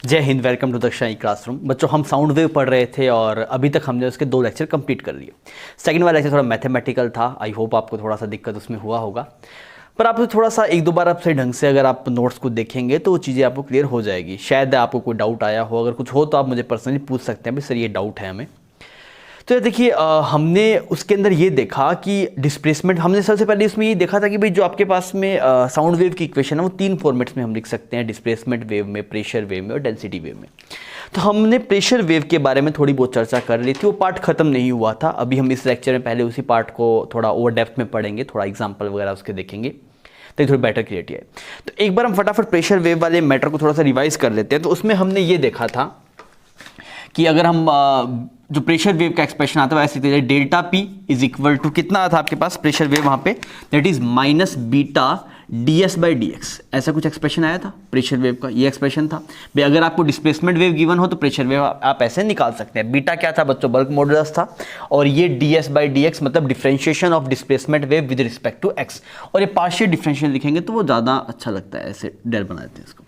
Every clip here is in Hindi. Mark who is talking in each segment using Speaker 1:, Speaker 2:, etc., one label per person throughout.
Speaker 1: जय हिंद, वेलकम टू दक्षिणी क्लासरूम। बच्चों, हम साउंड वेव पढ़ रहे थे और अभी तक हमने उसके 2 लेक्चर कंप्लीट कर लिए। सेकंड वाला लेक्चर थोड़ा मैथमेटिकल था। आई होप आपको थोड़ा सा दिक्कत उसमें हुआ होगा, पर आप थोड़ा सा एक दो बार आप सही ढंग से अगर आप नोट्स को देखेंगे तो वो चीज़ें आपको क्लियर हो जाएगी। शायद आपको कोई डाउट आया हो, अगर कुछ हो तो आप मुझे पर्सनली पूछ सकते हैं, भाई सर ये डाउट है हमें। तो ये देखिए, हमने उसके अंदर ये देखा कि डिस्प्लेसमेंट, हमने सबसे पहले इसमें ये देखा था कि भाई जो आपके पास में साउंड वेव की इक्वेशन है वो 3 फॉर्मेट्स में हम लिख सकते हैं, डिस्प्लेसमेंट वेव में, प्रेशर वेव में और डेंसिटी वेव में। तो हमने प्रेशर वेव के बारे में थोड़ी बहुत चर्चा कर ली थी, वो पार्ट खत्म नहीं हुआ था। अभी हम इस लेक्चर में पहले उसी पार्ट को थोड़ा ओवर डेप्थ में पढ़ेंगे, थोड़ा एग्जाम्पल वगैरह उसके देखेंगे तो थोड़ी बेटर क्लियरिटी है। तो एक बार हम फटाफट प्रेशर वेव वाले मैटर को थोड़ा सा रिवाइज कर लेते हैं। तो उसमें हमने ये देखा था कि अगर हम जो प्रेशर वेव का एक्सप्रेशन आता है ऐसे तरीके delta P is equal to कितना आता है आपके पास प्रेशर वेव वहां पे, that is minus beta ds by D X, ऐसा कुछ एक्सप्रेशन आया था प्रेशर वेव का। ये एक्सप्रेशन था भाई, अगर आपको डिस्प्लेसमेंट वेव गिवन हो तो प्रेशर वेव आप ऐसे निकाल सकते हैं। बीटा क्या था बच्चों? बल्क मॉडुलस था, और ये ds बाई डी एक्स मतलब differentiation of displacement wave with respect to x। और ये पार्शियल डिफरेंशियल लिखेंगे तो वो ज़्यादा अच्छा लगता है, ऐसे डेल बना देते हैं इसको,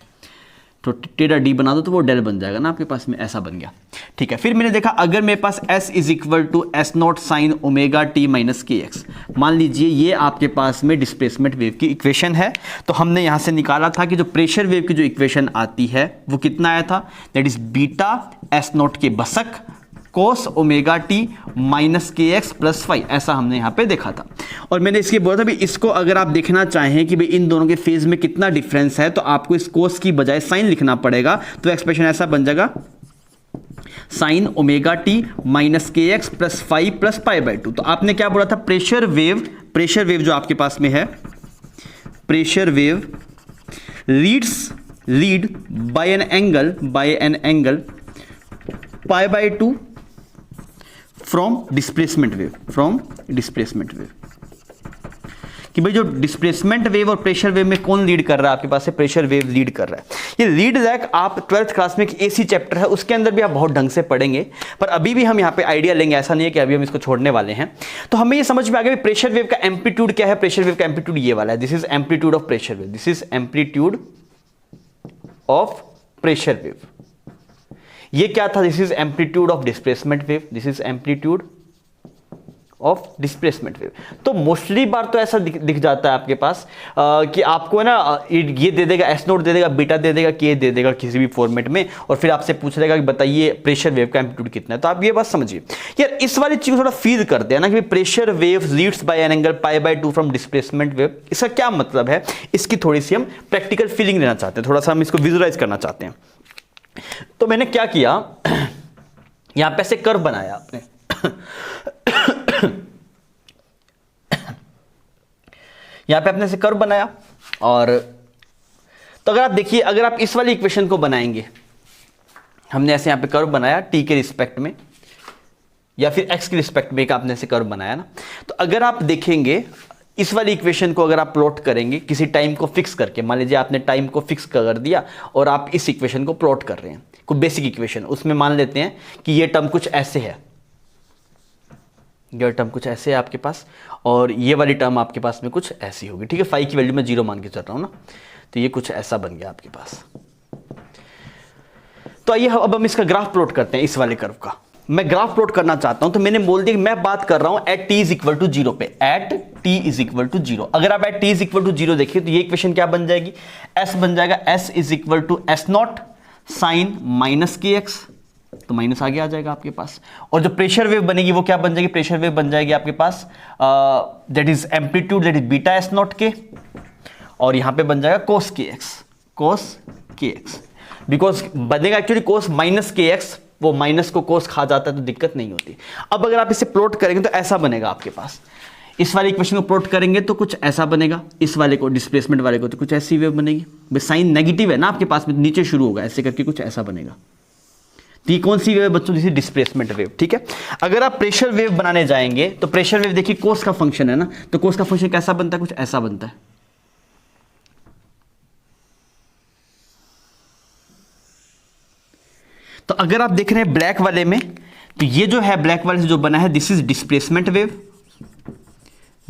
Speaker 1: तो टेढ़ा डी बना दो तो वो डेल बन जाएगा ना आपके पास में, ऐसा बन गया। ठीक है, फिर मैंने देखा अगर मेरे पास s is equal to S not sine omega T minus K X, मान लीजिए ये आपके पास में डिस्प्लेसमेंट वेव की इक्वेशन है। तो हमने यहाँ से निकाला था कि जो प्रेशर वेव की जो इक्वेशन आती है वो कितना आया था, that is beta S not K बसक cos omega T minus K X plus 5, ऐसा हमने यहाँ पे देखा था। और मैंने इसके बोला था भी इसको अगर आप देखना चाहें कि भाई इन दोनों के फेज में कितना डिफरेंस है तो आपको इस कोस की बजाय साइन लिखना पड़ेगा। तो एक्सप्रेशन ऐसा बन जाएगा sign omega T minus K X plus 5 plus pi by 2। तो आपने क्या बोला था, प्रेशर वेव जो आपके पास में है, pressure wave lead by an angle pi by 2 from displacement wave, कि भाई जो डिस्प्लेसमेंट वेव और प्रेशर वेव में कौन लीड कर रहा है आपके पास से, प्रेशर वेव लीड कर रहा है। ये लीड लैग आप 12th क्लास में एक एसी चैप्टर है उसके अंदर भी आप बहुत ढंग से पढ़ेंगे, पर अभी भी हम यहाँ पे आइडिया लेंगे, ऐसा नहीं है कि अभी हम इसको छोड़ने वाले हैं। तो हमें ये समझ में आ गया प्रेशर वेव का एम्पलीट्यूड क्या है। प्रेशर वेव का एम्पलीट्यूड ये वाला है, this is amplitude of pressure wave, this is amplitude of pressure wave. ये क्या था, this is amplitude of displacement wave, this is amplitude of displacement wave. तो मोस्टली बार तो ऐसा दिख जाता है आपके पास कि आपको है ना ये दे देगा, एस नोट दे देगा, बीटा दे देगा, के दे देगा किसी भी फॉर्मेट में, और फिर आपसे पूछ लेगा कि बताइए प्रेशर वेव का एम्पलीट्यूड कितना है। तो आप ये बात समझिए यार, इस वाली चीज को थोड़ा फील करते हैं ना कि pressure wave leads by an angle pi by 2 from displacement wave. इसका क्या मतलब है, इसकी थोड़ी सी हम प्रैक्टिकल फीलिंग लेना चाहते हैं, थोड़ा सा हम इसको विजुअलाइज करना चाहते हैं। तो मैंने क्या किया, यहां पे ऐसे कर्व बनाया आपने यहां पे आपने ऐसे कर्व बनाया, और तो अगर आप देखिए, अगर आप इस वाली इक्वेशन को बनाएंगे, हमने ऐसे यहां पे कर्व बनाया टी के रिस्पेक्ट में या फिर एक्स के रिस्पेक्ट में, एक आपने ऐसे कर्व बनाया ना। तो अगर आप देखेंगे इस वाली इक्वेशन को अगर आप प्लॉट करेंगे किसी टाइम को फिक्स करके, मान लीजिए आपने टाइम को फिक्स कर दिया और आप इस इक्वेशन को प्लॉट कर रहे हैं, कोई बेसिक इक्वेशन, उसमें मान लेते हैं कि ये टर्म कुछ ऐसे है, ये टर्म कुछ ऐसे है आपके पास, और ये वाली टर्म आपके पास में कुछ ऐसी होगी। ठीक है, फाई की वैल्यू में 0 मान के चल रहा हूं ना, तो ये कुछ ऐसा बन गया आपके पास। तो आइए अब हम इसका ग्राफ प्लॉट करते हैं, इस वाले कर्व का। मैं ग्राफ प्लॉट करना चाहता हूं, तो मैंने बोल दिया कि मैं बात कर रहा हूं at T is equal to 0 पे, at T is equal to 0। अगर आप at T is equal to 0 देखिए तो ये इक्वेशन क्या बन जाएगी, एस बन जाएगा, S is equal to S not sine minus K X, तो माइनस आगे आ जाएगा आपके पास। और जो प्रेशर वेव बनेगी वो क्या बन जाएगी, प्रेशर वेव बन जाएगी आपके पास that is amplitude, that is beta S not K, और यहां पे बन जाएगा कोस के एक्स, बिकॉज बनेगा actually cos minus K X, वो माइनस को कोस खा जाता है तो दिक्कत नहीं होती। अब अगर आप इसे प्लॉट करेंगे तो ऐसा बनेगा आपके पास, इस वाले इक्वेशन को प्लॉट करेंगे तो कुछ ऐसा बनेगा, इस वाले को डिस्प्लेसमेंट वाले को तो कुछ ऐसी वेव बनेगी। भाई साइन नेगेटिव है ना आपके पास में, नीचे शुरू होगा ऐसे करके कुछ ऐसा बनेगा। तो ये कौन सी वेव है बच्चों, जैसे डिस्प्लेसमेंट वेव। ठीक है, अगर आप प्रेशर वेव बनाने जाएंगे तो प्रेशर वेव देखिए कोस का फंक्शन है ना, तो कोस का फंक्शन कैसा बनता है, कुछ ऐसा बनता है। तो अगर आप देख रहे हैं ब्लैक वाले में, तो ये जो है ब्लैक वाले से जो बना है, this is displacement wave,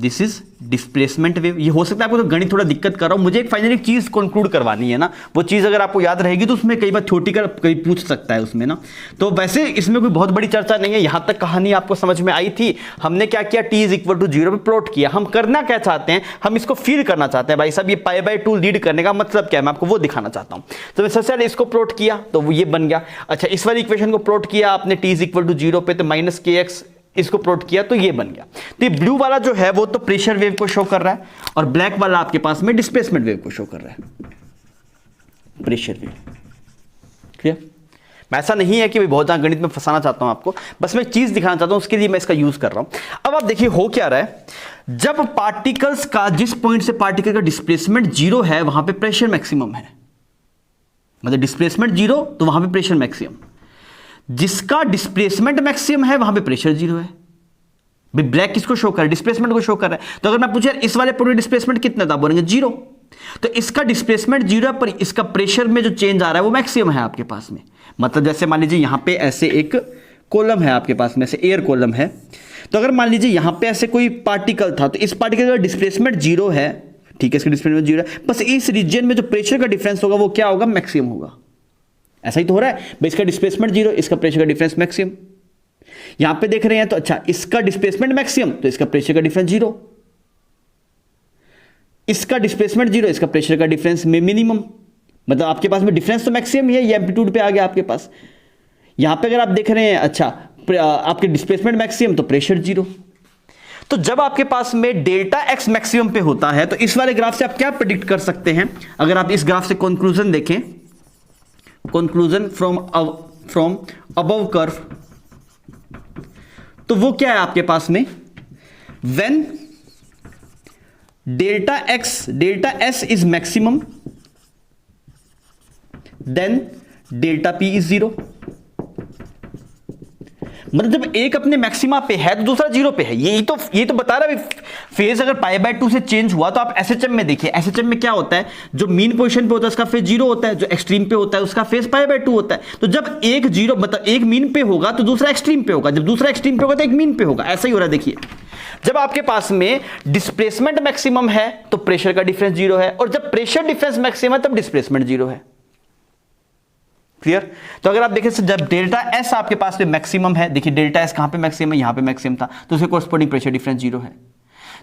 Speaker 1: this is displacement wave. ये हो सकता है आपको तो गणित थोड़ा दिक्कत कर रहा हूं, मुझे एक फाइनली चीज कंक्लूड करवानी है ना, वो चीज अगर आपको याद रहेगी तो उसमें कई बार थ्योरेटिकल कहीं पूछ सकता है उसमें ना। तो वैसे इसमें कोई बहुत बड़ी चर्चा नहीं है, यहां तक कहानी आपको समझ में आई थी। हमने क्या किया, t इज इक्वल टू 0 पे प्लॉट किया। हम करना क्या चाहते हैं, हम इसको फील करना चाहते हैं भाई साहब, ये π/2 लीड करने का मतलब क्या है, मैं आपको वो दिखाना चाहता हूं। तो मैं सबसे पहले इसको प्लॉट किया तो वो ये बन गया। अच्छा, इस वाली इक्वेशन को प्लॉट किया आपने t इज इक्वल टू 0 पे, तो -kx इसको प्लॉट किया तो ये बन गया। तो ये ब्लू वाला जो है वो तो प्रेशर वेव को शो कर रहा है, और ब्लैक वाला आपके पास में डिस्प्लेसमेंट वेव को शो कर रहा है, प्रेशर वेव। क्लियर? मैं ऐसा नहीं है कि भाई बहुत ज्यादा गणित में फंसाना चाहता हूं आपको, बस मैं एक चीज दिखाना चाहता हूं, उसके लिए मैं इसका यूज कर रहा हूं। अब आप देखिए हो क्या रहा है, जब पार्टिकल्स का, जिस पॉइंट से पार्टिकल का डिस्प्लेसमेंट 0 है वहां पे प्रेशर मैक्सिमम है, मतलब डिस्प्लेसमेंट 0 तो वहां पे प्रेशर मैक्सिमम। जिसका डिस्प्लेसमेंट मैक्सिमम है वहां पे प्रेशर 0 है। भाई ब्लैक किसको शो कर रहा है, डिस्प्लेसमेंट को शो कर रहा है। तो अगर मैं पूछे इस वाले पॉइंट डिस्प्लेसमेंट कितना था, बोलेंगे 0। तो इसका डिस्प्लेसमेंट 0 है, पर इसका प्रेशर में जो चेंज आ रहा है वो मैक्सिमम है आपके पास में। मतलब जैसे मान लीजिए यहां पे ऐसे एक कॉलम है आपके पास में, ऐसे एयर कॉलम है, तो अगर मान लीजिए यहां पे ऐसे कोई पार्टिकल था, तो इस पार्टिकल का डिस्प्लेसमेंट 0 है, ठीक है, इसका डिस्प्लेसमेंट 0 है, बस इस रीजन में जो प्रेशर का डिफरेंस होगा वो क्या होगा, मैक्सिमम होगा। ऐसा ही तो हो रहा है भाई, इसका डिस्प्लेसमेंट 0, इसका प्रेशर का डिफरेंस मैक्सिमम। यहां पे देख रहे हैं तो अच्छा, इसका डिस्प्लेसमेंट मैक्सिमम तो इसका प्रेशर का डिफरेंस 0, इसका डिस्प्लेसमेंट 0, इसका प्रेशर का डिफरेंस में मिनिमम। मतलब आपके पास में डिफरेंस तो मैक्सिमम ही है, ये एम्पलीट्यूड पे आ गया आपके पास। यहां पे अगर आप देख रहे हैं अच्छा, आपके डिस्प्लेसमेंट मैक्सिमम तो प्रेशर 0। तो जब आपके पास में डेल्टा एक्स मैक्सिमम पे होता है तो इस वाले ग्राफ से आप क्या प्रेडिक्ट कर सकते हैं, अगर आप इस ग्राफ से कंक्लूजन देखें, कंक्लूजन फ्रॉम अबव कर्व, तो वो क्या है आपके पास में, when delta S is maximum then delta P is 0। मतलब जब एक अपने मैक्सिमा पे है तो दूसरा 0 पे है, ये तो बता रहा है। फेज अगर π/2 से चेंज हुआ तो आप एसएचएम में देखिए, एसएचएम में क्या होता है, जो मीन पोजीशन पे होता है उसका फेज 0 होता है, जो एक्सट्रीम पे होता है उसका फेज π/2 होता है। तो जब एक 0 मतलब एक मीन पे होगा तो दूसरा एक्सट्रीम पे होगा, जब दूसरा एक्सट्रीम पे होगा तो एक मीन पे होगा, ऐसा ही हो रहा है। देखिए जब आपके पास में डिस्प्लेसमेंट मैक्सिमम है तो प्रेशर का डिफरेंस 0 है, और जब प्रेशर डिफरेंस मैक्सिमम है तब डिस्प्लेसमेंट 0 है। क्लियर? तो अगर आप देखें जब डेल्टा एस आपके पास में मैक्सिमम है, देखिए डेल्टा एस कहां पे मैक्सिमम है, यहां पे मैक्सिमम था, तो उसके कोरस्पोंडिंग प्रेशर डिफरेंस 0 है।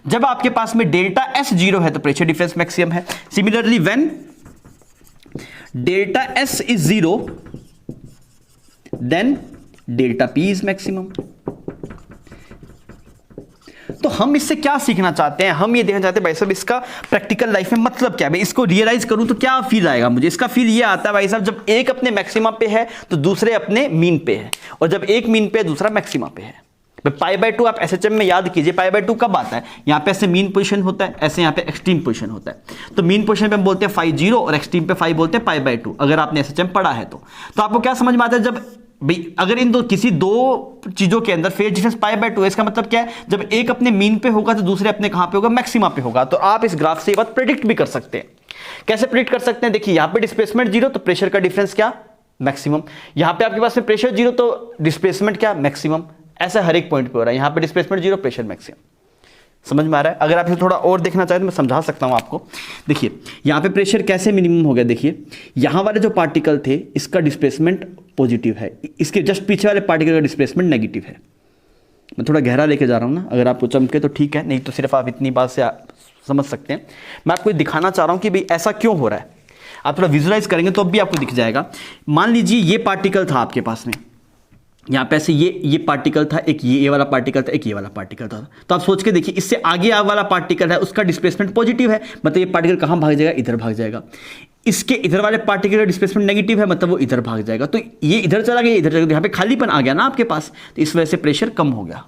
Speaker 1: जब आपके पास में डेल्टा एस 0 है तो प्रेशर डिफरेंस मैक्सिमम है। Similarly when delta S is 0 then delta P is maximum. तो हम इससे क्या सीखना चाहते हैं, हम ये देखना चाहते हैं भाई साहब इसका प्रैक्टिकल लाइफ में मतलब क्या है, भाई इसको रियलाइज करूं तो क्या फील आएगा मुझे। इसका फील ये आता है भाई साहब, जब एक अपने मैक्सिमा पे है तो दूसरे अपने मीन पे है, और जब एक मीन पे है दूसरा मैक्सिमा पे है। π/2 आप एसएचएम में याद कीजिए, π/2 कब आता है, यहां पे ऐसे मीन पोजीशन होता है, ऐसे यहां पे एक्सट्रीम पोजीशन होता है। तो मीन पोजीशन पे हम बोलते हैं φ0 और एक्सट्रीम पे φ बोलते हैं π/2, अगर आपने एसएचएम पढ़ा है तो आपको क्या समझ में आता है, जब भाई अगर इन किसी दो चीजों के अंदर फेज डिफरेंस π/2, इसका मतलब क्या है, जब एक अपने मीन पे होगा तो दूसरे अपने कहां पे होगा, मैक्सिमा पे होगा। तो आप इस ग्राफ से ये बात प्रेडिक्ट भी कर सकते हैं। कैसे प्रेडिक्ट कर सकते हैं, देखिए यहां पे डिस्प्लेसमेंट 0 तो प्रेशर का डिफरेंस क्या, मैक्सिमम। यहां पे आपके पास में प्रेशर 0 तो डिस्प्लेसमेंट क्या, मैक्सिमम। ऐसा हर एक पॉइंट पे हो रहा है, यहां पे डिस्प्लेसमेंट 0 प्रेशर मैक्सिमम। समझ में आ रहा है? अगर आप इसे थोड़ा और देखना चाहें तो मैं समझा सकता हूं आपको। देखिए यहां पे प्रेशर कैसे मिनिमम हो गया, देखिए यहां वाले जो पार्टिकल थे इसका डिस्प्लेसमेंट पॉजिटिव है, इसके जस्ट पीछे वाले पार्टिकल का डिस्प्लेसमेंट नेगेटिव है। मैं थोड़ा गहरा लेके जा रहा हूं ना, अगर आपको चमके तो ठीक है, नहीं तो सिर्फ आप इतनी बात से समझ सकते हैं। मैं आपको दिखाना चाह रहा हूं कि भाई ऐसा क्यों हो रहा है, आप थोड़ा विजुलाइज करेंगे तो अब भी आपको दिख जाएगा। मान लीजिए ये पार्टिकल था आपके पास में, यहाँ पे ऐसे ये पार्टिकल था, एक ये वाला पार्टिकल था, एक ये वाला पार्टिकल था। तो आप सोच के देखिए, इससे आगे वाला पार्टिकल है उसका डिस्प्लेसमेंट पॉजिटिव है, मतलब ये पार्टिकल कहाँ भाग जाएगा, इधर भाग जाएगा। इसके इधर वाले पार्टिकल का डिस्प्लेसमेंट नेगेटिव है, मतलब वो इधर भाग जाएगा। तो ये इधर चला गया, इधर चला गया, यहाँ पे खालीपन आ गया ना आपके पास, तो इस वजह से प्रेशर कम हो गया।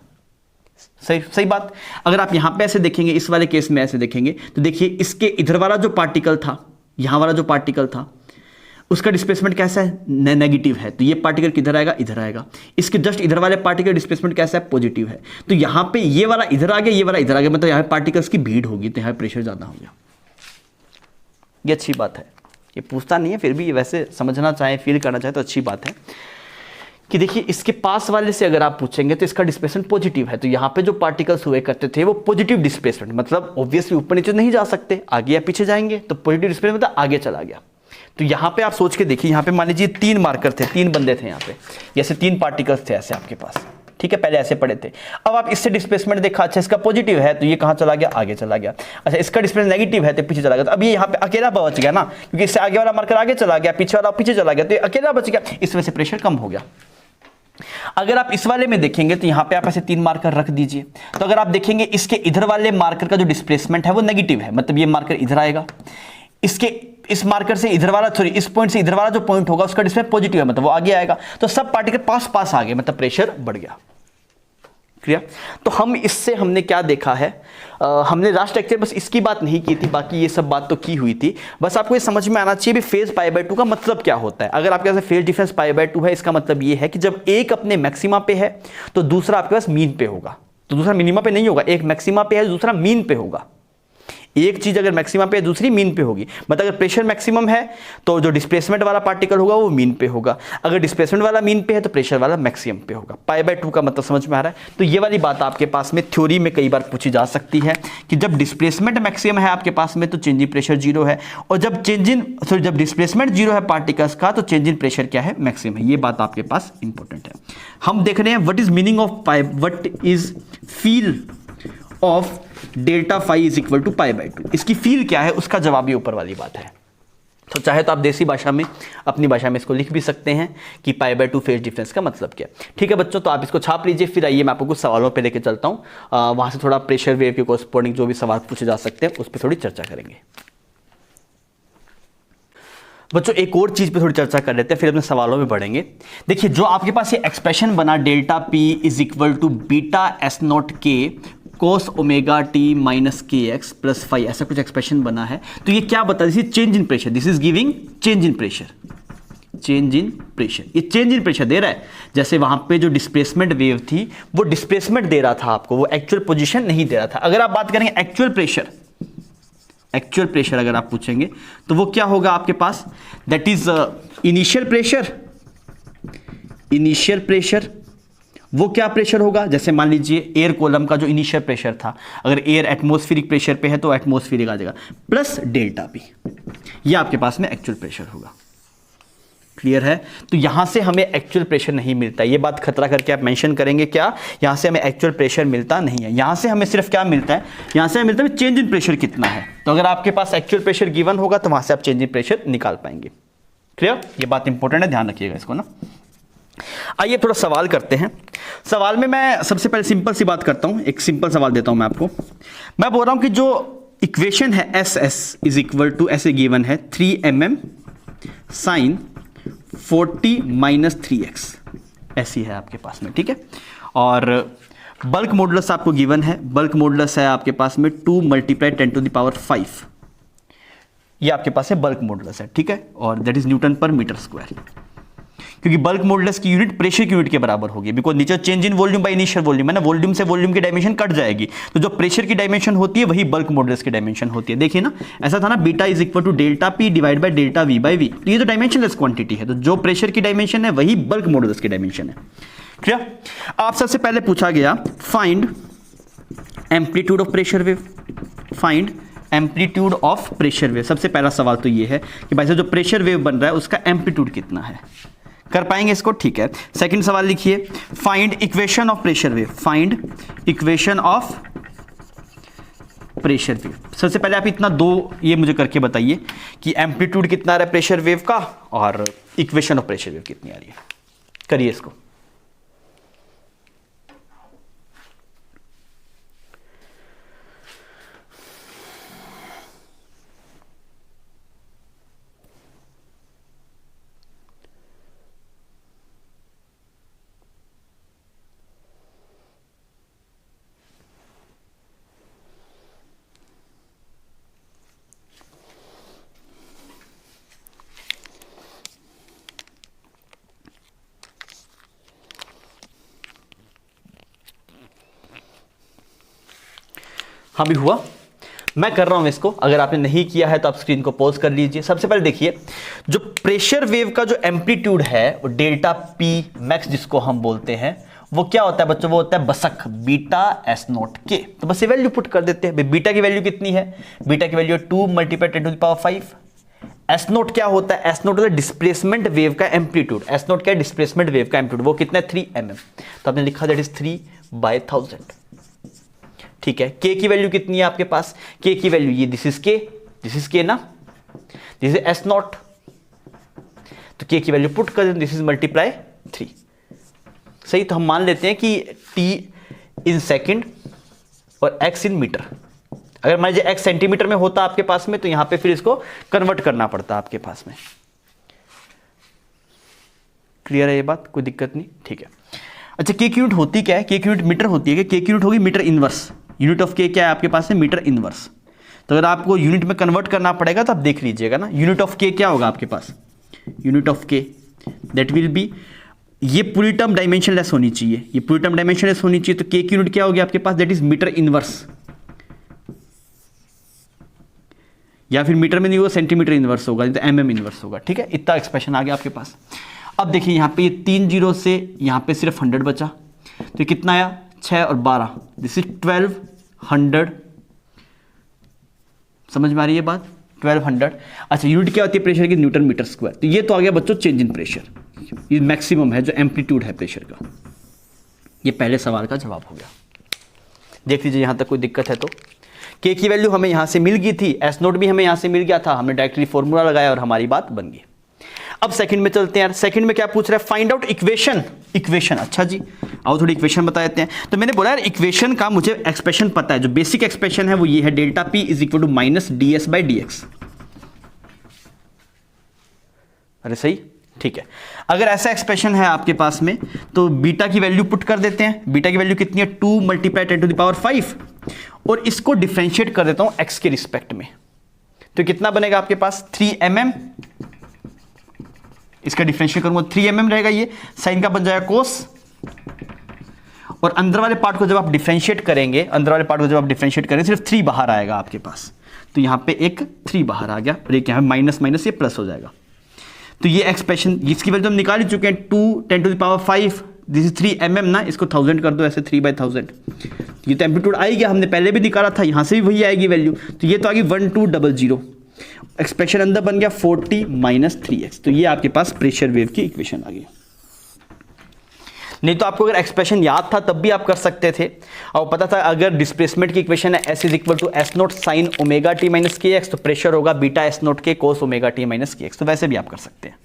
Speaker 1: सही बात। अगर आप यहाँ पे ऐसे देखेंगे, इस वाले केस में ऐसे देखेंगे तो देखिए इसके इधर वाला जो पार्टिकल था, यहाँ वाला जो पार्टिकल था, उसका डिस्प्लेसमेंट कैसा है, नेगेटिव है। तो ये पार्टिकल किधर आएगा, इधर आएगा। इसके जस्ट इधर वाले पार्टिकल डिस्प्लेसमेंट कैसा है, पॉजिटिव है। तो यहाँ पे ये वाला इधर आ गया, ये वाला इधर आ गया, मतलब यहाँ पार्टिकल्स की भीड़ होगी, तो यहाँ प्रेशर ज्यादा हो गया। ये अच्छी बात है, ये पूछता नहीं है, फिर भी वैसे समझना चाहे, फील करना चाहे तो अच्छी बात है। कि देखिए इसके पास वाले से अगर आप पूछेंगे तो इसका डिस्प्लेसमेंट पॉजिटिव है, तो यहाँ पे जो पार्टिकल्स हुए करते थे वो पॉजिटिव डिस्प्लेसमेंट, मतलब ऑब्वियसली ऊपर नीचे नहीं जा सकते, आगे या पीछे जाएंगे, तो पॉजिटिव डिस्प्लेसमेंट मतलब आगे चला गया। तो यहाँ पे आप सोच के देखिए, यहाँ पे मान लीजिए 3 मार्कर थे, 3 बंदे थे यहाँ पे, जैसे 3 पार्टिकल्स थे ऐसे आपके पास, ठीक है, पहले ऐसे पड़े थे। अब आप इससे डिस्प्लेसमेंट देखा, अच्छा इसका पॉजिटिव है तो ये कहाँ चला गया, आगे चला गया। अच्छा इसका डिस्प्लेसमेंट नेगेटिव है तो पीछे चला गया। तो अब ये यहाँ पे अकेला बच गया ना, क्योंकि इससे आगे वाला मार्कर आगे चला गया, पीछे वाला पीछे चला गया, तो ये अकेला बच गया, इस वजह से प्रेशर कम हो गया। अगर आप इस वाले में देखेंगे तो यहाँ पे आप ऐसे 3 मार्कर रख दीजिए, तो अगर आप देखेंगे इसके इधर वाले मार्कर का जो डिस्प्लेसमेंट है वो नेगेटिव है, मतलब ये मार्कर इधर आएगा, इसके इस मार्कर से इधर वाला, सॉरी इस पॉइंट से इधर वाला जो पॉइंट होगा उसका डिस्प्लेसमेंट पॉजिटिव है, मतलब वो आगे आएगा, तो सब पार्टिकल पास पास आ गए, मतलब प्रेशर बढ़ गया। क्लियर? तो हमने क्या देखा है, हमने लास्ट लेक्चर बस इसकी बात नहीं की थी, बाकी ये सब बात तो की हुई थी। बस आपको ये समझ में आना चाहिए भी फेज π/2 का मतलब क्या होता है। अगर आपके पास फेज डिफरेंस π/2 है, इसका मतलब ये है कि जब एक अपने मैक्सिमा पे है तो दूसरा आपके पास मीन पे होगा, तो दूसरा मिनिमा पे नहीं होगा, एक मैक्सिमा पे है दूसरा मीन पे होगा। एक चीज अगर मैक्सिमम पे है दूसरी मीन पे होगी, मतलब अगर प्रेशर मैक्सिमम है तो जो डिस्प्लेसमेंट वाला पार्टिकल होगा वो मीन पे होगा, अगर डिस्प्लेसमेंट वाला मीन पे है तो प्रेशर वाला मैक्सिमम पे होगा। π/2 का मतलब समझ में आ रहा है? तो ये वाली बात आपके पास में थ्योरी में कई बार पूछी जा सकती है कि जब डिस्प्लेसमेंट मैक्सिमम है आपके पास में तो चेंज इन प्रेशर 0 है, और जब डिस्प्लेसमेंट 0 है पार्टिकल्स का तो चेंज इन प्रेशर क्या है, मैक्सिमम है। ये बात आपके पास इंपॉर्टेंट है। हम देख रहे हैं what is meaning of what is feel of delta phi is equal to π/2। इसकी फील क्या है उसका जवाब ये ऊपर वाली बात है। तो चाहे तो आप देसी भाषा में, अपनी भाषा में इसको लिख भी सकते हैं कि π/2 फेज डिफरेंस का मतलब क्या है। ठीक है बच्चों, तो आप इसको छाप लीजिए। फिर आइए मैं आपको कुछ सवालों पे लेके चलता हूँ, वहां से थोड़ा प्रेशर वेव के कोरस्पोंडिंग जो भी सवाल पूछे जा सकते हैं उस पर थोड़ी चर्चा करेंगे। बच्चों एक और चीज पे थोड़ी चर्चा कर लेते हैं, फिर अपने सवालों में बढ़ेंगे। देखिए जो आपके पास ये एक्सप्रेशन बना delta P is equal to beta S not K cos omega T minus K X plus five, ऐसा कुछ एक्सप्रेशन बना है। तो ये क्या बता रही है, change in pressure, this is giving change in pressure, change in pressure, ये चेंज इन प्रेशर दे रहा है। जैसे वहां पे जो डिस्प्लेसमेंट वेव थी वो डिस्प्लेसमेंट दे रहा था आपको, वो एक्चुअल पोजीशन नहीं दे रहा था। अगर आप बात करेंगे एक्चुअल प्रेशर अगर आप पूछेंगे तो वो क्या होगा आपके पास, दैट इज इनिशियल प्रेशर। वो क्या प्रेशर होगा, जैसे मान लीजिए एयर कॉलम का जो इनिशियल प्रेशर था, अगर एयर एटमॉस्फेरिक प्रेशर पे है तो एटमॉस्फेरिक आ जाएगा प्लस डेल्टा पी, ये आपके पास में एक्चुअल प्रेशर होगा। क्लियर है? तो यहां से हमें एक्चुअल प्रेशर नहीं मिलता, ये बात खतरा करके आप मेंशन करेंगे क्या, यहां से हमें एक्चुअल प्रेशर मिलता नहीं है। यहां से हमें सिर्फ क्या मिलता है, यहां से हमें मिलता है चेंज इन प्रेशर कितना है। तो अगर आपके पास एक्चुअल प्रेशर गिवन होगा तो वहां से आप चेंज इन प्रेशर निकाल पाएंगे। क्लियर? ये बात इंपॉर्टेंट है, ध्यान रखिएगा इसको ना। आइए थोड़ा सवाल करते हैं। सवाल में मैं सबसे पहले सिंपल सी बात करता हूं, एक सिंपल सवाल देता हूं मैं आपको। मैं बोल रहा हूं कि जो इक्वेशन है S S is equal to, ऐसे गिवन है 3mm साइन 40 माइनस 3x, ऐसी है आपके पास में। ठीक है, और बल्क मॉडुलस आपको गिवन है, बल्क मॉडुलस है आपके पास में 2 × 10⁵, ये आपके पास है बल्क मॉडुलस है। ठीक है, और दैट इज न्यूटन पर मीटर स्क्वायर, क्योंकि बल्क मॉडुलस की यूनिट प्रेशर की यूनिट के बराबर होगी, बिकॉज नीचे change in volume by initial volume है ना, वॉल्यूम से वॉल्यूम की डायमेंशन कट जाएगी, तो जो प्रेशर की डायमेंशन होती है वही बल्क मॉडुलस की डायमेंशन होती है। देखिए ना, ऐसा था ना, beta is equal to delta P divide by delta V by V, तो ये तो डायमेंशनलेस क्वांटिटी है, तो जो प्रेशर की डायमेंशन है वही बल्क मॉडुलस की डायमेंशन है। क्लियर? आप सबसे पहले पूछा गया find amplitude of pressure wave, find amplitude of pressure wave. सबसे पहला सवाल तो ये है कि भाई साहब जो प्रेशर वेव बन रहा है उसका एम्पलीट्यूड कितना है, कर पाएंगे इसको? ठीक है। सेकंड सवाल लिखिए, find equation of pressure wave, find equation of pressure wave. सबसे पहले आप इतना दो ये मुझे करके बताइए कि एम्पलीट्यूड कितना आ रहा है प्रेशर वेव का और इक्वेशन ऑफ प्रेशर वेव कितनी आ रही है, करिए इसको। हाँ भी हुआ, मैं कर रहा हूं इसको, अगर आपने नहीं किया है तो आप स्क्रीन को पॉज कर लीजिए। सबसे पहले देखिए, जो प्रेशर वेव का जो एम्पलीट्यूड है वो डेल्टा पी मैक्स जिसको हम बोलते हैं, वो क्या होता है बच्चों, वो होता है बसक बीटा एस नोट के। तो बस ये वैल्यू पुट कर देते हैं। बीटा की वैल्यू कितनी है, बीटा की वैल्यू 2 × 10⁵। एस नोट क्या होता है, एस नोट होता है डिस्प्लेसमेंट वेव का एम्पलीट्यूड। एस नोट क्या है, डिस्प्लेसमेंट वेव का एम्पलीट्यूड, वो कितना है 3 mm। तो आपने लिखा दैट इज 3/1000। ठीक है, के की वैल्यू कितनी है आपके पास, के की वैल्यू ये दिस इज के ना, दिस इज एस नॉट। तो के की वैल्यू पुट कर दें, दिस इज मल्टीप्लाई 3। सही, तो हम मान लेते हैं कि टी इन सेकेंड और एक्स इन मीटर। अगर मान लीजिए एक्स सेंटीमीटर में होता आपके पास में, तो यहां पे फिर इसको कन्वर्ट करना पड़ता आपके पास में। क्लियर है ये बात, कोई दिक्कत नहीं, ठीक है। अच्छा, के की यूनिट होती क्या है, के की यूनिट मीटर होती है। के की यूनिट होगी मीटर इनवर्स। यूनिट ऑफ के क्या है आपके पास में, मीटर इनवर्स। तो अगर आपको यूनिट में कन्वर्ट करना पड़ेगा तो आप देख लीजिएगा ना, यूनिट ऑफ के क्या होगा आपके पास, यूनिट ऑफ के दैट विल बी, ये पूरी टर्म डायमेंशनलेस होनी चाहिए, ये पूरी टर्म डायमेंशनलेस होनी चाहिए। तो के की यूनिट क्या होगी आपके पास, दैट इज मीटर इनवर्स, या फिर मीटर में नहीं होगा सेंटीमीटर इनवर्स होगा, तो mm इनवर्स होगा। ठीक है, इतना एक्सप्रेशन आ गया आपके पास। अब देखिए यहाँ पे ये 3 जीरो से यहाँ पे सिर्फ 100 बचा, तो ये कितना आया 6 और 12, दिस इज 1200। समझ में आ रही है बात, 1200। अच्छा, यूनिट क्या होती है प्रेशर की, न्यूटन मीटर स्क्वायर। तो ये तो आ गया बच्चों चेंज इन प्रेशर, ये मैक्सिमम है जो एम्पलीट्यूड है प्रेशर का। ये पहले सवाल का जवाब हो गया। देख लीजिए यहाँ तक कोई दिक्कत है तो। के की वैल्यू हमें यहाँ से मिल गई थी, एस नोट भी हमें यहाँ से मिल गया था, हमने डायरेक्टली फॉर्मूला लगाया और हमारी बात बन गई। अब सेकंड में चलते हैं यार। सेकंड में क्या पूछ रहा है, फाइंड आउट इक्वेशन। इक्वेशन, अच्छा जी, आओ थोड़ी इक्वेशन बता देते हैं। तो मैंने बोला यार इक्वेशन का मुझे एक्सप्रेशन पता है, जो बेसिक एक्सप्रेशन है वो ये है, delta P is equal to minus ds/dx। अरे सही, ठीक है। अगर ऐसा एक्सप्रेशन है आपके पास में तो बीटा की वैल्यू पुट कर देते हैं। बीटा की वैल्यू कितनी है, 2 × 10⁵, और इसको डिफरेंशिएट कर देता हूं x के रिस्पेक्ट में। तो कितना बनेगा आपके पास 3 mm, इसका डिफरेंशिएट करूंगा 3 mm रहेगा, ये साइन का बन जाएगा कोस, और अंदर वाले पार्ट को जब आप डिफरेंशिएट करेंगे, अंदर वाले पार्ट को जब आप डिफरेंशिएट करेंगे सिर्फ 3 बाहर आएगा आपके पास। तो यहां पे एक 3 बाहर आ गया, और एक यहां माइनस माइनस ये प्लस हो जाएगा। तो ये एक्सप्रेशन, इसकी वैल्यू हम निकाल ही चुके हैं, 2 × 10⁵, दिस इज 3 mm ना, इसको 1000 कर दो ऐसे, 3/1000। ये तो एम्पलीट्यूड आई गया, हमने पहले भी निकाला था, यहां से भी वही आएगी वैल्यू। तो ये तो आ गई 1200। एक्सप्रेशन अंदर बन गया 40 - 3x। तो ये आपके पास प्रेशर वेव की इक्वेशन आ गई। नहीं तो आपको अगर एक्सप्रेशन याद था तब भी आप कर सकते थे, और पता था अगर डिस्प्लेसमेंट की इक्वेशन है S = S note sine omega t - kx, तो प्रेशर होगा बीटा S नोट के कोस ओमेगा t - kx। तो वैसे भी आप कर सकते हैं।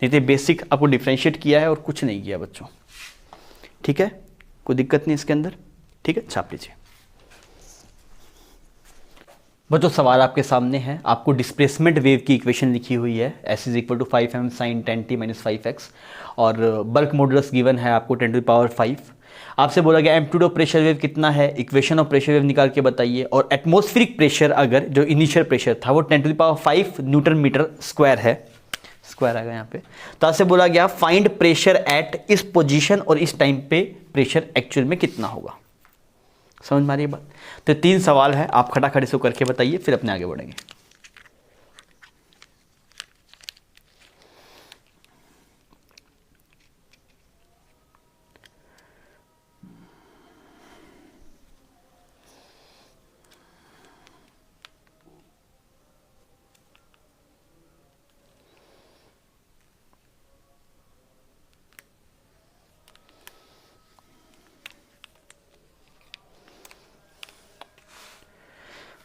Speaker 1: नहीं तो बेसिक आपको डिफरेंशिएट किया है और कुछ नहीं किया बच्चों। ठीक है, कोई दिक्कत नहीं इसके अंदर। ठीक है, छाप लीजिए बच्चों। सवाल आपके सामने है, आपको डिस्प्लेसमेंट वेव की इक्वेशन लिखी हुई है, S = 5m sin 10t - 5x, और बल्क मॉडुलस गिवन है आपको 10⁵। आपसे बोला गया एम्पलीट्यूड ऑफ प्रेशर वेव कितना है, इक्वेशन ऑफ प्रेशर वेव निकाल के बताइए। और एटमॉस्फेरिक प्रेशर, अगर जो इनिशियल प्रेशर था वो 10⁵ न्यूटन मीटर स्क्वायर है, स्क्वायर आएगा यहाँ पे। तो आपसे बोला गया फाइंड प्रेशर एट इस पोजीशन और इस टाइम पे प्रेशर एक्चुअल में कितना होगा। समझ में आ रही है बात। तो 3 सवाल है, आप खटाखट इसको करके बताइए, फिर अपने आगे बढ़ेंगे।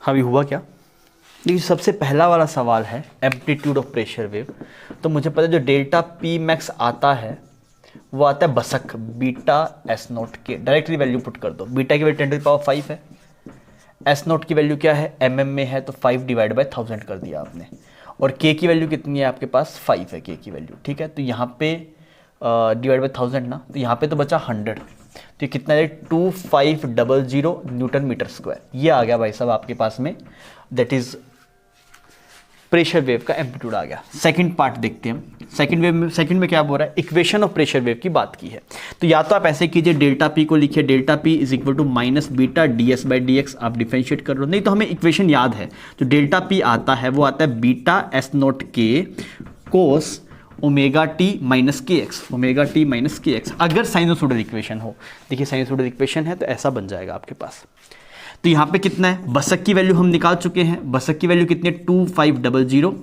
Speaker 1: अभी हुआ क्या, देखिए सबसे पहला वाला सवाल है एम्पलीट्यूड ऑफ प्रेशर वेव। तो मुझे पता है जो डेल्टा पी मैक्स आता है वो आता है बसक बीटा एस नोट के। डायरेक्टली वैल्यू पुट कर दो। बीटा की वैल्यू 10⁵ है, एस नोट की वैल्यू क्या है, mm में है, तो 5/1000 कर दिया आपने। और के की वैल्यू कितनी है आपके पास, 5 है के की वैल्यू। ठीक है, तो यहाँ पे /1000 ना, तो यहाँ पे तो बचा 100। तो ये कितना है 2500 न्यूटन मीटर स्क्वायर। ये आ गया भाई साहब आपके पास में, दैट इज प्रेशर वेव का एम्पलीट्यूड आ गया। सेकंड पार्ट देखते हैं। सेकंड में क्या बोल रहा है, इक्वेशन ऑफ प्रेशर वेव की बात की है। तो या तो आप ऐसे कीजिए, डेल्टा पी को लिखिए, delta P is equal to minus beta ds/dx, आप डिफरेंशिएट कर लो। नहीं तो हमें इक्वेशन याद है, जो डेल्टा पी आता है वो आता है बीटा एस नोट के cos omega T minus K x, omega T minus K x, अगर साइनोसॉइडल इक्वेशन हो। देखिए साइनोसॉइडल इक्वेशन है तो ऐसा बन जाएगा आपके पास। तो यहाँ पे कितना है, बसक की वैल्यू हम निकाल चुके हैं, बसक की वैल्यू कितनी है 2500,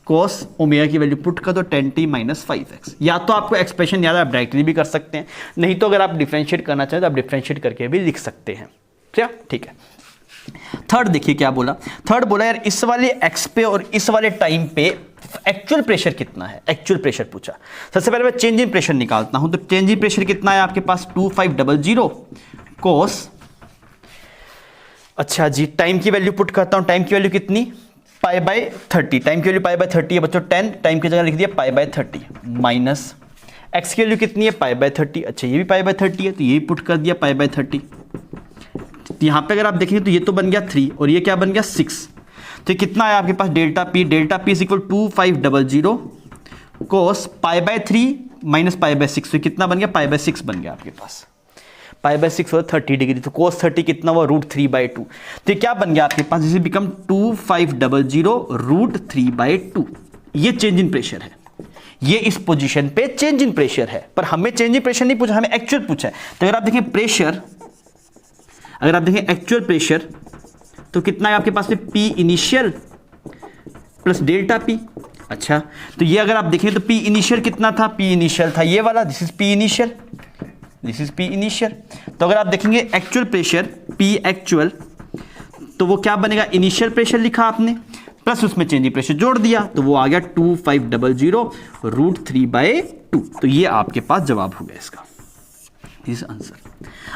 Speaker 1: कॉस ओमेगा की वैल्यू पुट कर दो 10t माइनस 5x। या तो आपको एक्सप्रेशन याद है, आप डायरेक्टली भी कर सकते हैं, नहीं तो अगर आप डिफरेंशिएट करना चाहें तो आप डिफरेंशिएट करके भी लिख सकते हैं। क्या ठीक है। थर्ड देखिए क्या बोला, थर्ड बोला यार इस वाले एक्स पे और इस वाले टाइम पे एक्चुअल प्रेशर कितना है, एक्चुअल प्रेशर पूछा। सबसे पहले मैं चेंज इन प्रेशर निकालता हूं, तो चेंज इन प्रेशर कितना है आपके पास 2500 कोस, अच्छा जी टाइम की वैल्यू पुट करता हूं, टाइम की वैल्यू कितनी π/30, टाइम की वैल्यू π/30 है बच्चों 10, टाइम की जगह लिख दिया π/30 माइनस एक्स की वैल्यू कितनी है π/30, अच्छा ये भी π/30 है तो ये भी पुट कर दिया π/30। तो यहाँ पे अगर आप देखेंगे तो ये तो बन गया 3 और ये क्या बन गया 6, तो ये कितना है आपके पास delta P is equal 2500 cos π/3 minus π/6, तो कितना बन गया π/6 बन गया आपके पास, π/6 होता 30 डिग्री, तो कोस 30 कितना हुआ √3/2, तो ये क्या बन गया आपके पास, दिस विल बिकम 2500 √3/2। ये चेंज इन प्रेशर है, ये इस पोजीशन पे चेंज इन प्रेशर है, पर हमें चेंज इन प्रेशर नहीं पूछा, हमें एक्चुअल पूछा है। तो अगर आप देखें प्रेशर, अगर आप देखें एक्चुअल प्रेशर तो कितना है आपके पास में P initial plus delta P, अच्छा तो ये अगर आप देखें तो P इनिशियल कितना था, P इनिशियल था ये वाला, this is P initial, this is P initial. तो अगर आप देखेंगे एक्चुअल प्रेशर P एक्चुअल, तो वो क्या बनेगा, इनिशियल प्रेशर लिखा आपने प्लस उसमें चेंज इन प्रेशर जोड़ दिया, तो वो आ गया 2500 √3/2। तो ये आपके पास जवाब हो गया इसका, दिस आंसर।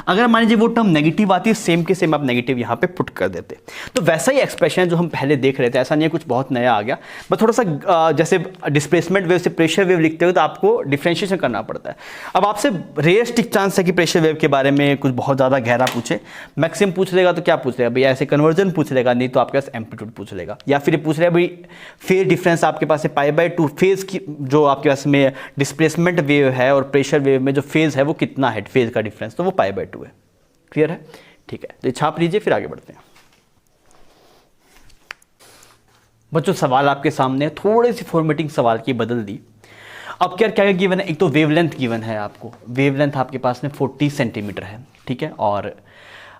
Speaker 1: अगर मान लीजिए वो टर्म नेगेटिव आती है, सेम के सेम आप नेगेटिव यहाँ पे पुट कर देते, तो वैसा ही एक्सप्रेशन है जो हम पहले देख रहे थे, ऐसा नहीं है कुछ बहुत नया आ गया, बस थोड़ा सा जैसे डिस्प्लेसमेंट वेव से प्रेशर वेव लिखते हो तो आपको डिफरेंशिएशन करना पड़ता है। अब आपसे रियलिस्टिक चांस है कि प्रेशर वेव के बारे में कुछ बहुत ज़्यादा गहरा पूछे, मैक्सिमम पूछ लेगा तो क्या पूछ लेगा भैया, ऐसे कन्वर्जन पूछ लेगा, नहीं तो आपके पास एम्पलीट्यूड पूछ लेगा, या फिर पूछ लेगा भाई फेज डिफरेंस आपके पास है π/2, फेज की जो आपके पास में डिस्प्लेसमेंट वेव है और प्रेशर वेव में जो फेज है वो कितना है, फेज का डिफरेंस, तो वो π/2 है। क्लियर है, ठीक है, तो छाप लीजिए फिर आगे बढ़ते हैं। बच्चों सवाल आपके सामने, थोड़ी सी फॉर्मेटिंग सवाल की बदल दी। अब क्या क्या गिवन है, एक तो वेवलेंथ गिवन है आपको, वेवलेंथ आपके पास में 40 सेंटीमीटर है, ठीक है, और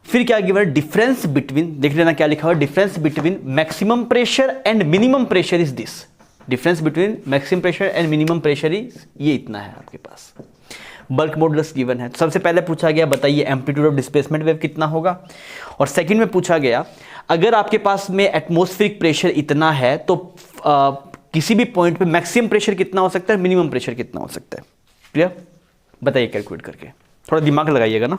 Speaker 1: फिर क्या गिवन है, डिफरेंस बिटवीन, देख लेना क्या लिखा हुआ, difference between maximum pressure and minimum pressure is this, difference between maximum pressure and minimum pressure is ये इतना है आपके पास। बल्क मॉडुलस गिवन है, सबसे पहले पूछा गया बताइए एम्पलीट्यूड ऑफ डिस्प्लेसमेंट वेव कितना होगा, और सेकंड में पूछा गया अगर आपके पास में एटमॉस्फेरिक प्रेशर इतना है तो किसी भी पॉइंट पे मैक्सिमम प्रेशर कितना हो सकता है, मिनिमम प्रेशर कितना हो सकता है। क्लियर, बताइए कैलकुलेट करके, थोड़ा दिमाग लगाइएगा ना।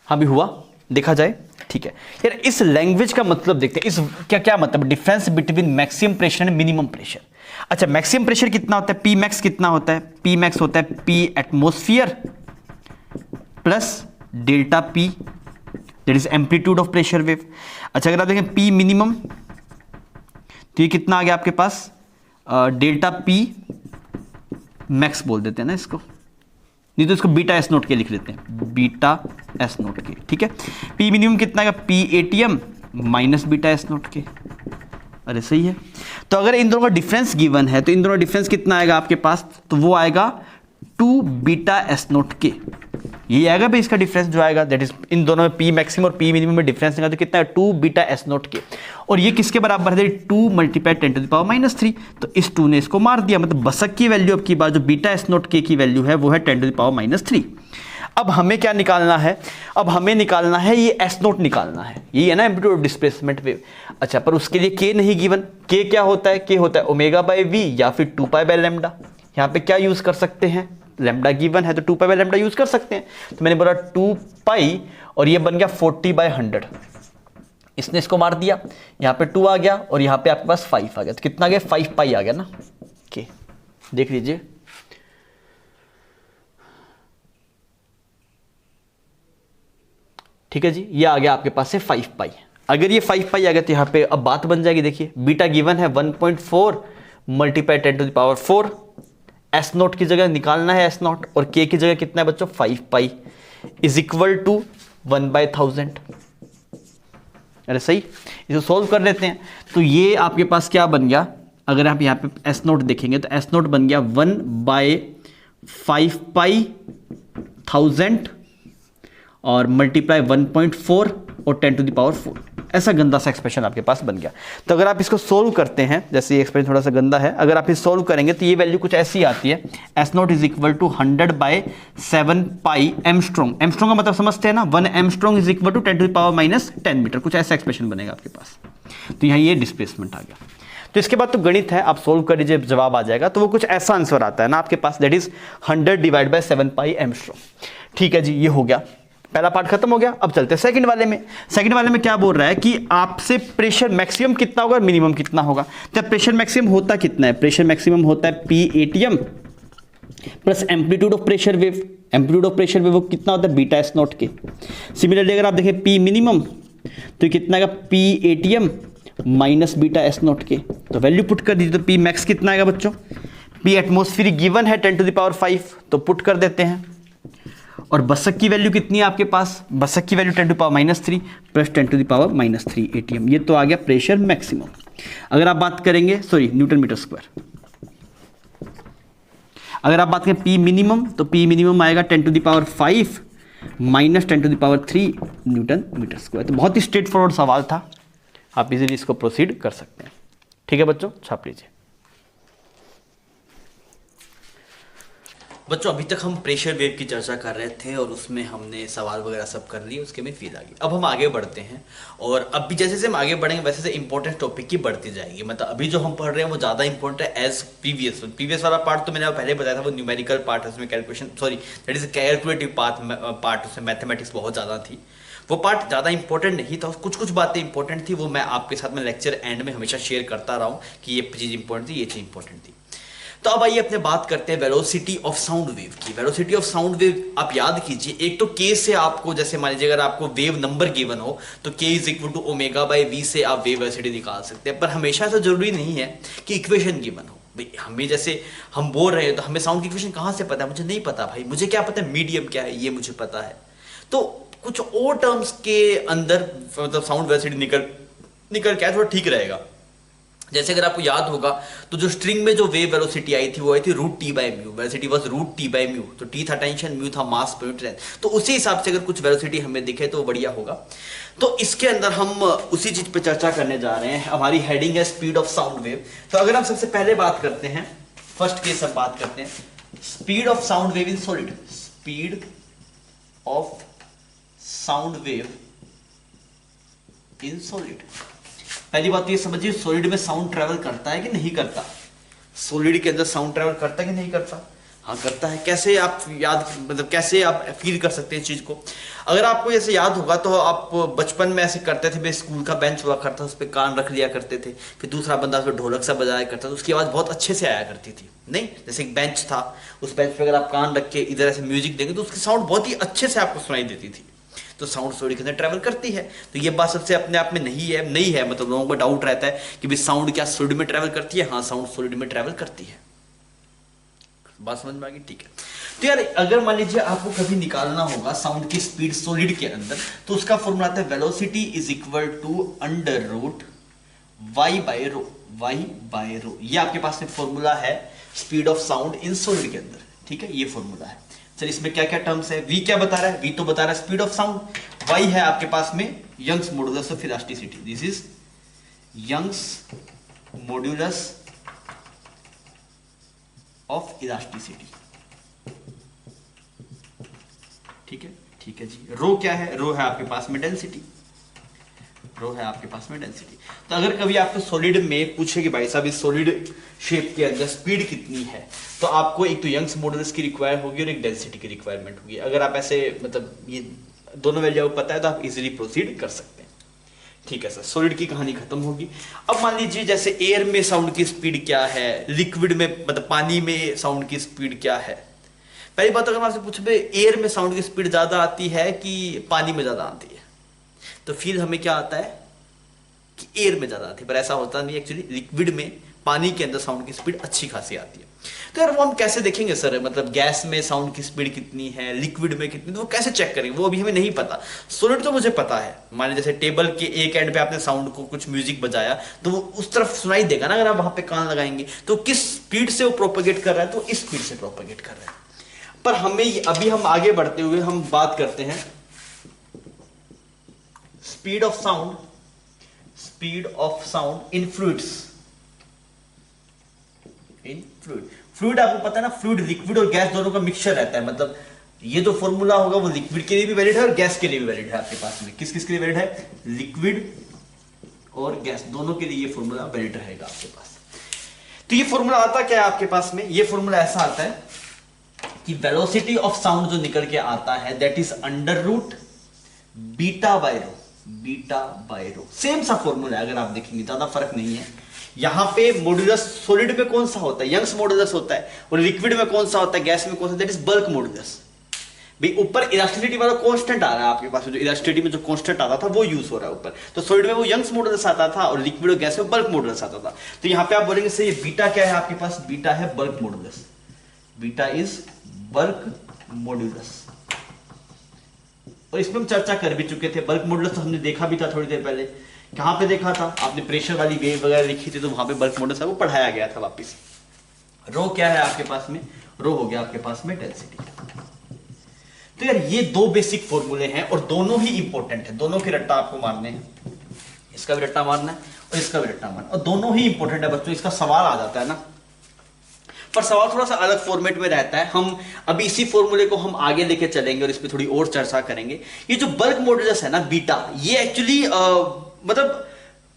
Speaker 1: हाँ भी हुआ, देखा जाए, ठीक है यार। इस लैंग्वेज का मतलब देखते हैं, इस क्या क्या मतलब, difference between maximum pressure and minimum pressure. अच्छा मैक्सिमम प्रेशर कितना होता है, पी मैक्स कितना होता है, पी मैक्स होता है P atmosphere plus delta P, that is amplitude of pressure wave. अच्छा अगर आप देखें पी मिनिमम, तो ये कितना आ गया आपके पास, डेल्टा पी मैक्स बोल देते हैं ना इसको, नहीं तो इसको बीटा एस नोट के लिख लेते हैं, बीटा एस नोट के, ठीक है। पी मिनिमम कितना है, P ATM minus beta S note के, अरे सही है। तो अगर इन दोनों का डिफरेंस गिवन है तो इन दोनों डिफरेंस कितना आएगा आपके पास, तो वो आएगा 2 बीटा एस नोट के, ये आएगा भाई इसका डिफरेंस जो आएगा, दैट इज इन दोनों में पी मैक्सिमम और पी मिनिमम में डिफरेंस निकाल तो कितना है 2 बीटा एस नोट के, और ये किसके बराबर है 2 × 10⁻³ तो इस 2 ने इसको मार दिया, मतलब बसक की वैल्यू अब की बात जो बीटा एस नोट के की वैल्यू है वो है 10⁻³ अब हमें क्या निकालना है, अब हमें निकालना है ये एस नोट निकालना है, यही है ना एम्पलीट्यूड ऑफ डिस्प्लेसमेंट वेव। अच्छा पर उसके लिए के नहीं गिवन, के क्या होता है, के होता है ω/v या फिर 2π/λ, यहाँ पे क्या यूज कर सकते हैं, लैम्डा गिवन है तो 2π/λ यूज कर सकते हैं, तो मैंने बोला 2π और ये बन गया 40/100, इसने इसको मार दिया, यहाँ पे 2 आ गया और यहाँ पे आपके पास 5 आ गया, तो कितना आ गया 5π आ गया ना के, देख लीजिए, ठीक है जी, ये आ गया आपके पास से 5 पाई। अगर ये 5 पाई आ गया तो यहाँ पे अब बात बन जाएगी। देखिए बीटा गिवन है 1.4 मल्टीप्लाई 10⁴, एस नोट की जगह निकालना है एस नोट, और के की जगह कितना है बच्चों 5 पाई इज इक्वल टू 1/1000। अरे सही, इसे सॉल्व कर लेते हैं। तो ये आपके पास क्या बन गया, अगर आप यहाँ पे एस नोट देखेंगे तो एस नोट बन गया 1/5 पाई 1000 और मल्टीप्लाई 1.4 और 10⁴, ऐसा गंदा सा एक्सप्रेशन आपके पास बन गया। तो अगर आप इसको सोल्व करते हैं, जैसे ये एक्सप्रेशन थोड़ा सा गंदा है, अगर आप इसे सोल्व करेंगे तो ये वैल्यू कुछ ऐसी आती है, S naught is equal to 100/7 pi angstrom. Angstrom का मतलब समझते हैं ना, 1 angstrom is equal to 10⁻10 metre, कुछ ऐसा एक्सप्रेशन बनेगा आपके पास। तो यहाँ ये डिस्प्लेसमेंट आ गया। तो इसके बाद तो गणित है, आप सोल्व कर लीजिए, जवाब आ जाएगा। तो वो कुछ ऐसा आंसर आता है ना आपके पास, दैट इज 100/7 पाई एमस्ट्रॉन्ग। ठीक है जी, ये हो गया, पहला पार्ट खत्म हो गया। अब चलते हैं सेकंड वाले में। सेकंड वाले में क्या बोल रहा है कि आपसे प्रेशर मैक्सिमम कितना होगा, मिनिमम कितना होगा। जब प्रेशर मैक्सिमम होता कितना है, प्रेशर मैक्सिमम होता है P plus amplitude of pressure wave. Amplitude of pressure wave कितना होता है, बीटा एस नॉट के। सिमिलरली अगर आप देखें P मिनिमम तो कितना आएगा, P minus beta S not के। तो वैल्यू पुट कर दीजिए, तो P मैक्स कितना आएगा बच्चों, P एटमोस्फियर गिवन है 10⁵, तो पुट कर देते हैं। और बसक की वैल्यू कितनी है आपके पास, बसक की वैल्यू 10⁻³ प्लस 10⁻³ ATM। ये तो आ गया प्रेशर मैक्सिमम। अगर आप बात करेंगे, सॉरी न्यूटन मीटर स्क्वायर, अगर आप बात करें P मिनिमम तो P मिनिमम आएगा 10⁵ माइनस 10⁵ न्यूटन मीटर स्क्वायर। तो बहुत ही स्ट्रेट फॉरवर्ड सवाल था, आप इजीली इसको प्रोसीड कर सकते हैं। ठीक है बच्चों, छाप लीजिए। बच्चों अभी तक हम प्रेशर वेव की चर्चा कर रहे थे और उसमें हमने सवाल वगैरह सब कर लिए, उसके में फील आ गई। अब हम आगे बढ़ते हैं, और अब भी जैसे जैसे हम आगे बढ़ेंगे वैसे से इंपॉर्टेंट टॉपिक की बढ़ती जाएगी। मतलब अभी जो हम पढ़ रहे हैं वो ज़्यादा इंपॉर्टेंट है एज प्रीवियस वाला पार्ट तो मैंने पहले बताया था, वो न्यूमेरिकल पार्ट है, उसमें calculation, sorry that is calculative part, उसमें मैथमेटिक्स बहुत ज़्यादा थी, वो पार्ट ज़्यादा इंपॉर्टेंट नहीं था। कुछ कुछ बातें इंपॉर्टेंट थी, वो मैं आपके साथ में लेक्चर एंड में हमेशा शेयर करता रहा हूँ कि ये चीज़ इंपॉर्टेंट थी, ये चीज़ इंपॉर्टेंट थी। तो अब आइए अपने बात करते हैं वेलोसिटी ऑफ साउंड वेव की। वेलोसिटी ऑफ साउंड वेव आप याद कीजिए, एक तो k से आपको, जैसे मान लीजिए अगर आपको वेव नंबर गिवन हो तो k is equal to ω/v से आप वेव वेलोसिटी निकाल सकते हैं। पर हमेशा ऐसा जरूरी नहीं है कि इक्वेशन गिवन हो। भाई हमें जैसे हम बोल रहे हैं तो हमें साउंड की इक्वेशन कहाँ से पता है, मुझे नहीं पता भाई, मुझे क्या पता है मीडियम क्या है, ये मुझे पता है। तो कुछ और टर्म्स के अंदर मतलब साउंड वेलोसिटी निकल के आए थोड़ा ठीक रहेगा। जैसे अगर आपको याद होगा तो जो स्ट्रिंग में जो वेव वेलोसिटी आई थी वो आई थी √T/μ, वेलोसिटी वाज √T/μ, तो T था टेंशन, μ था मास पर यूनिट लेंथ। तो उसी हिसाब से अगर कुछ वेलोसिटी हमें दिखे तो बढ़िया होगा। तो इसके अंदर हम उसी चीज पे चर्चा करने जा रहे हैं। हमारी हेडिंग है स्पीड ऑफ साउंड वेव। तो अगर हम सबसे पहले बात करते हैं, फर्स्ट केस हम बात करते हैं speed of sound wave in solid. Speed of sound wave in solid. पहली बात ये समझिए, सॉलिड में साउंड ट्रेवल करता है कि नहीं करता। सॉलिड के अंदर साउंड ट्रेवल करता है कि नहीं करता, हाँ करता है। कैसे आप याद, मतलब कैसे आप फील कर सकते हैं इस चीज को। अगर आपको ऐसे याद होगा तो आप बचपन में ऐसे करते थे, भाई स्कूल का बेंच हुआ करता, उस पर कान रख लिया करते थे, फिर दूसरा बंदा उस पर ढोलक सा बजाया करता था, उसकी आवाज बहुत अच्छे से आया करती थी। नहीं, जैसे एक बेंच था, उस बेंच पे अगर आप कान रख के इधर ऐसे म्यूजिक देंगे तो उसकी साउंड बहुत ही अच्छे से आपको सुनाई देती थी। तो साउंड सॉलिड के अंदर ट्रैवल करती है। तो ये बात सबसे अपने आप में नहीं है, मतलब लोगों को डाउट रहता है कि भाई साउंड क्या सॉलिड में ट्रैवल करती है। हाँ, साउंड सॉलिड में ट्रैवल करती है। बात समझ में आ गई, ठीक है। तो यार अगर मान लीजिए आपको कभी निकालना होगा साउंड की स्पीड सॉलिड के अंदर, तो उसका फॉर्मूला आता है velocity is equal to √y/ρ। ये आपके पास में फॉर्मूला है speed of sound in solid के अंदर, ठीक है, ये फॉर्मूला है। चलिए इसमें क्या क्या टर्म्स है। v क्या बता रहा है, v तो बता रहा है स्पीड ऑफ साउंड। y है आपके पास में Young's modulus of elasticity, this is Young's modulus of elasticity, ठीक है, ठीक है जी। रो क्या है, रो है आपके पास में डेंसिटी, रो है आपके पास में डेंसिटी। तो अगर कभी आपको सॉलिड में पूछे कि भाई साहब इस सॉलिड शेप के अंदर स्पीड कितनी है, तो आपको एक तो यंग्स मॉडुलस की रिक्वायर होगी और एक डेंसिटी की रिक्वायरमेंट होगी। अगर आप ऐसे मतलब ये दोनों वैल्यू आपको पता है तो आप इजीली प्रोसीड कर सकते हैं, ठीक है सर, सॉलिड की कहानी खत्म होगी। अब मान लीजिए जैसे एयर में साउंड की स्पीड क्या है, लिक्विड में मतलब पानी में साउंड की स्पीड क्या है। पहली बात अगर मैं आपसे पूछूं एयर में साउंड की स्पीड ज्यादा आती है कि पानी में ज्यादा आती है, तो फील हमें क्या आता है कि एयर में ज्यादा आती है, पर ऐसा होता नहीं। एक्चुअली लिक्विड में पानी के अंदर साउंड की स्पीड अच्छी खासी आती है। तो यार वो हम कैसे देखेंगे सर, मतलब गैस में साउंड की स्पीड कितनी है, लिक्विड में कितनी, तो वो कैसे चेक करेंगे, वो अभी हमें नहीं पता। सॉलिड तो मुझे पता है, मान लीजिए जैसे टेबल के एक एंड पे आपने साउंड को कुछ म्यूजिक बजाया तो वो उस तरफ सुनाई देगा ना, अगर आप वहां पे कान लगाएंगे तो किस स्पीड से वो प्रोपेगेट कर रहा है, तो इस स्पीड से प्रोपेगेट कर रहा है। पर हमें अभी हम आगे बढ़ते हुए हम बात करते हैं speed of sound, speed of sound in fluids, in fluid. Fluid आपको पता है ना, फ्लूइड लिक्विड और गैस दोनों का मिक्सचर रहता है, मतलब ये जो फॉर्मूला होगा वो लिक्विड के लिए भी वैलिड है और गैस के लिए भी वैलिड है। आपके पास में किस किस के लिए वैलिड है, लिक्विड और गैस दोनों के लिए ये फॉर्मूला वैलिड रहेगा आपके पास। तो ये फॉर्मूला आता क्या है आपके पास में, ये फॉर्मूला ऐसा आता है कि वेलोसिटी ऑफ साउंड जो निकल के आता है that is under root beta by rho, beta by rho. Same सा फॉर्मूला है, अगर आप देखेंगे ज्यादा फर्क नहीं है। यहां पे मॉड्यूलस सॉलिड में कौन सा होता है, यंग्स मॉड्यूलस होता है, और लिक्विड में कौन सा होता है, गैस में कौन सा, दैट इज बल्क मॉड्यूलस। भाई ऊपर इलास्टिसिटी वाला कांस्टेंट आ रहा है आपके पास, जो इलास्टिसिटी में जो कांस्टेंट आता था वो यूज हो रहा है ऊपर। तो सॉलिड में वो यंग्स मॉड्यूलस आता था और लिक्विड और गैस में बल्क मॉड्यूलस आता था। तो यहां पे आप बोलेंगे सही, बीटा क्या है आपके पास, बीटा है bulk modulus, beta is bulk modulus. और इसमें हम चर्चा कर भी चुके थे, बल्क मॉड्यूलस तो हमने देखा भी था थोड़ी देर पहले। कहां पे देखा था आपने, प्रेशर वाली वेव वगैरह लिखी थी तो वहां पे बल्क मॉड्यूलस वो पढ़ाया गया था वापस। रो क्या है आपके पास में, रो हो गया आपके पास में डेंसिटी। तो यार ये दो बेसिक फॉर्मूले हैं और दोनों ही इंपॉर्टेंट है, दोनों के रट्टा आपको मारने हैं, इसका भी रट्टा मारना है और इसका भी रट्टा मारना है, और दोनों ही इंपॉर्टेंट है बच्चों। इसका सवाल आ जाता है ना, पर सवाल थोड़ा सा अलग फॉर्मेट में रहता है। हम अभी इसी फॉर्मूले को हम आगे लेके चलेंगे और इस पे थोड़ी और चर्चा करेंगे। ये जो बल्क मॉड्यूलस है ना बीटा, ये एक्चुअली मतलब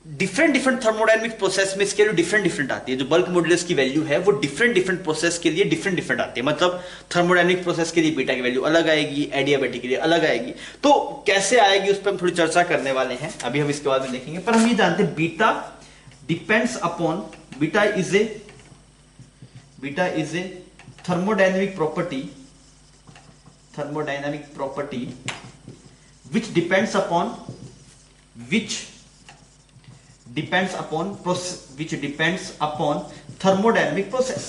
Speaker 1: डिफरेंट थर्मोडायनेमिक प्रोसेस में इसके लिए डिफरेंट आती है। जो बल्क मॉड्यूलस की वैल्यू है वो डिफरेंट प्रोसेस के लिए डिफरेंट आती है। मतलब थर्मोडायनेमिक प्रोसेस के लिए बीटा की वैल्यू अलग आएगी, एडियाबैटिक के लिए अलग आएगी। तो कैसे आएगी उस पर हम थोड़ी चर्चा करने वाले हैं, अभी हम इसके बाद में देखेंगे। पर हम ये जानते हैं beta depends upon, beta is a thermodynamic property which depends upon thermodynamic process।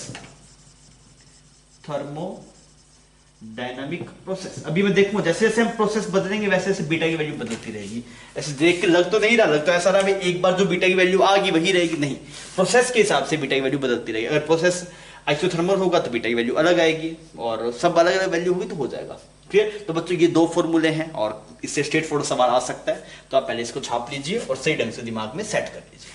Speaker 1: अभी मैं देखूंगा जैसे जैसे हम प्रोसेस बदलेंगे वैसे वैसे बीटा की वैल्यू बदलती रहेगी। ऐसे देख के लग तो नहीं रहा, लग तो ऐसा रहा एक बार जो बीटा की वैल्यू आ गई वही रहेगी, नहीं, प्रोसेस के हिसाब से बीटा की वैल्यू बदलती रहेगी। अगर प्रोसेस आइसोथर्मल होगा तो बीटा की वैल्यू अलग आएगी, और सब अलग अलग वैल्यू होगी तो हो जाएगा। क्लियर। तो बच्चों ये दो फॉर्मूले हैं और इससे स्ट्रेट फॉरवर्ड सवाल आ सकता है, तो आप पहले इसको छाप लीजिए और सही ढंग से दिमाग में सेट कर लीजिए।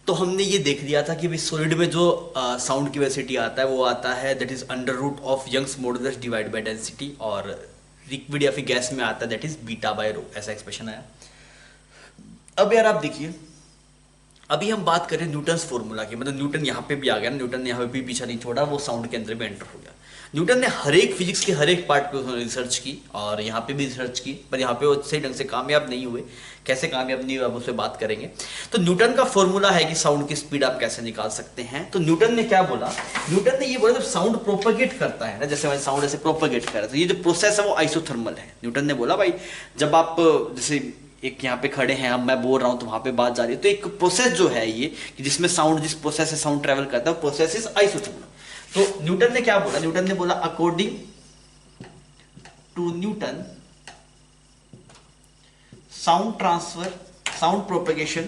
Speaker 1: तो हमने ये देख लिया था कि भाई सॉलिड में जो साउंड की वेलोसिटी आता है वो आता है that is under root of Young's modulus divide by density, और लिक्विड या फिर गैस में आता है that is beta by rho, ऐसा एक्सप्रेशन आया। अब यार आप देखिए, अभी हम बात करें न्यूटन्स फॉर्मूला की, मतलब न्यूटन यहाँ पे भी आ गया ना, न्यूटन ने यहाँ पे भी पीछा नहीं छोड़ा, वो साउंड के अंदर भी एंटर हो गया। न्यूटन ने हर एक फिजिक्स के हर एक पार्ट पे उन्होंने रिसर्च की और यहाँ पे भी रिसर्च की, पर यहाँ पे वो सही ढंग से कामयाब नहीं हुए। कैसे कामयाब नहीं हुए अब उस पर बात करेंगे। तो न्यूटन का फॉर्मूला है कि साउंड की स्पीड आप कैसे निकाल सकते हैं। तो न्यूटन ने क्या बोला, न्यूटन ने ये बोला जब साउंड प्रोपेगेट करता है ना, जैसे साउंड ऐसे प्रोपेगेट कर रहा है, तो ये जो प्रोसेस है वो आइसोथर्मल है। न्यूटन ने बोला भाई जब आप जैसे एक यहाँ पे खड़े हैं, अब मैं बोल रहा हूँ तो वहां पे बात जा रही है, तो एक प्रोसेस जो है ये कि जिसमें साउंड, जिस प्रोसेस से साउंड ट्रेवल करता है प्रोसेस इज आइसोथर्मल। तो न्यूटन ने क्या बोला, न्यूटन ने बोला according to Newton sound transfer, sound propagation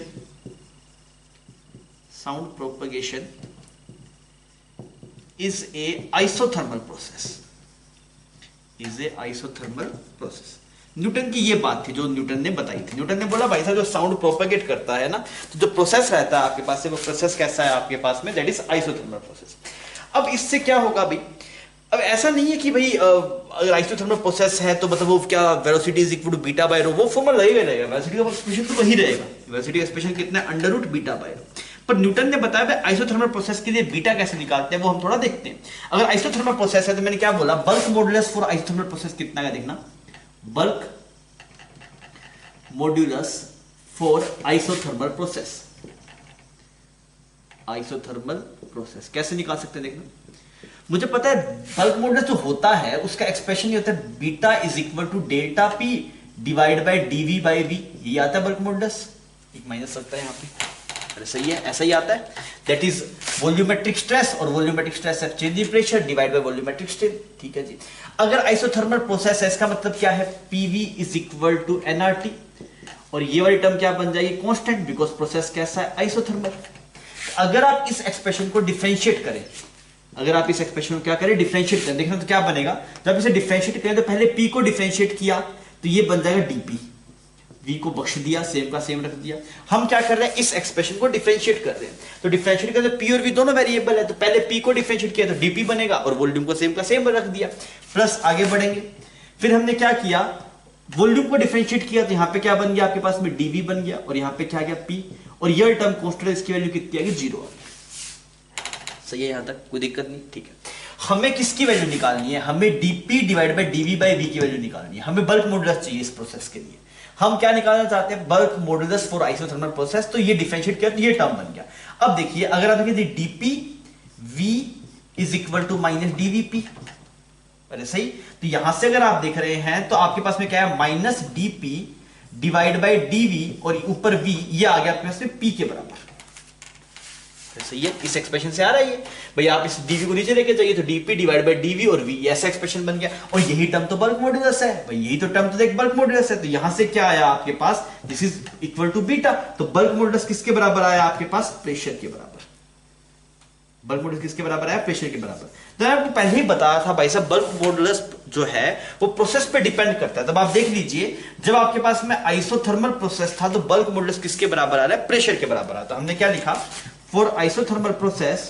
Speaker 1: is a isothermal process. Newton की ये बात थी जो न्यूटन ने बताई थी। न्यूटन ने बोला भाई साहब जो साउंड प्रोपेगेट करता है ना, तो जो प्रोसेस रहता है आपके पास से, वो प्रोसेस कैसा है आपके पास में, दैट इज आइसोथर्मल प्रोसेस। अब इससे क्या होगा भाई, अब ऐसा नहीं है कि भाई अगर आइसोथर्मल प्रोसेस है तो मतलब वो क्या velocity is equal to beta by rho, वो फॉर्मूला रहेगा, वेलोसिटी का एक्सप्रेशन तो वही रहेगा। वेलोसिटी का एक्सप्रेशन कितना है, अंडर रूट बीटा बाय रो। पर न्यूटन ने बताया भाई आइसोथर्मल प्रोसेस के लिए बीटा कैसे निकालते हैं वो हम थोड़ा देखते हैं। अगर आइसोथर्मल प्रोसेस है तो मैंने क्या बोला, bulk modulus for isothermal process कितना है देखना, bulk modulus for isothermal process. Isothermal process कैसे निकाल सकते हैं देखना, मुझे पता है बल्क मॉडुलस जो होता है उसका एक्सप्रेशन ये होता है beta is equal to delta P divide by dV by V, ये आता है बल्क मॉडुलस। एक माइनस लगता है यहाँ पे, अरे सही है, ऐसा ही आता है। दैट इज वॉल्यूमेट्रिक स्ट्रेस और वॉल्यूमेट्रिक स्ट्रेस है change in pressure divide bye volumetric strain, ठीक है जी। अगर आइसोथर्मल प्रोसेस है इसका मतलब क्या है, PV is equal to NRT, और ये वाली टर्म क्या बन जाएगी, कांस्टेंट, बिकॉज प्रोसेस कैसा है, आइसोथर्मल। अगर आप इस एक्सप्रेशन को डिफरेंशिएट करें, अगर आप इस एक्सप्रेशन को क्या करें, डिफरेंशिएट करें, देखना तो क्या बनेगा, जब इसे डिफरेंशिएट करें तो पहले पी को डिफरेंशिएट किया तो ये बन जाएगा डीपी, वी को बख्श दिया, सेम का सेम रख दिया। हम क्या कर रहे हैं, इस एक्सप्रेशन को डिफरेंशिएट कर रहे हैं, तो डिफरेंशिएट करते पी और वी दोनों वेरिएबल है, तो पहले पी को डिफरेंशिएट किया तो डीपी बनेगा और वॉल्यूम को सेम का सेम रख दिया, प्लस आगे बढ़ेंगे। फिर हमने क्या किया, वॉल्यूम को डिफरेंशिएट किया तो यहां पे क्या बन गया आपके पास में डीवी बन गया, और यहां पे क्या गया पी, और ये टर्म कांस्टेंट, इसकी वैल्यू कितनी आ गई, 0 आ गई। सही है, यहां तक कोई दिक्कत नहीं, ठीक है। हमें किसकी वैल्यू निकालनी है, हमें dP divide by dV by V की वैल्यू निकालनी है। हमें बल्क मॉडुलस चाहिए इस प्रोसेस के लिए। हम क्या निकालना चाहते हैं, bulk modulus for isothermal process, तो ये डिफरेंशिएट किया तो ये टर्म बन गया। अब देखिए, अगर आप देखिए DP V is equal to minus DVP, अरे सही, तो यहां से अगर आप देख रहे हैं तो आपके पास में क्या है, minus dP divide by dV, और ऊपर वी, ये आ गया आपके पास में पी के बराबर। सही है, इस एक्सप्रेशन से आ रहा है ये भाई, आप इस डीवी को नीचे लेके जाइए तो डीपी डिवाइड बाय डीवी और वी, ऐसा एक्सप्रेशन बन गया, और यही टर्म तो बल्क मॉडुलस है भाई, यही तो टर्म तो देख बल्क मॉडुलस है। तो यहां से क्या आया आपके पास, this is equal to beta, तो बल्क मॉडुलस किसके बराबर आया आपके पास, प्रेशर के बराबर। बल्क मॉडुलस किसके बराबर है, प्रेशर के बराबर। तो मैं आपको पहले ही बताया था भाई साहब, बल्क मॉडुलस जो है वो प्रोसेस पे डिपेंड करता है। तब आप देख लीजिए, जब आपके पास में आइसोथर्मल प्रोसेस था तो बल्क मॉडुलस किसके बराबर आ रहा है, प्रेशर के बराबर आता। हमने क्या लिखा, for isothermal process,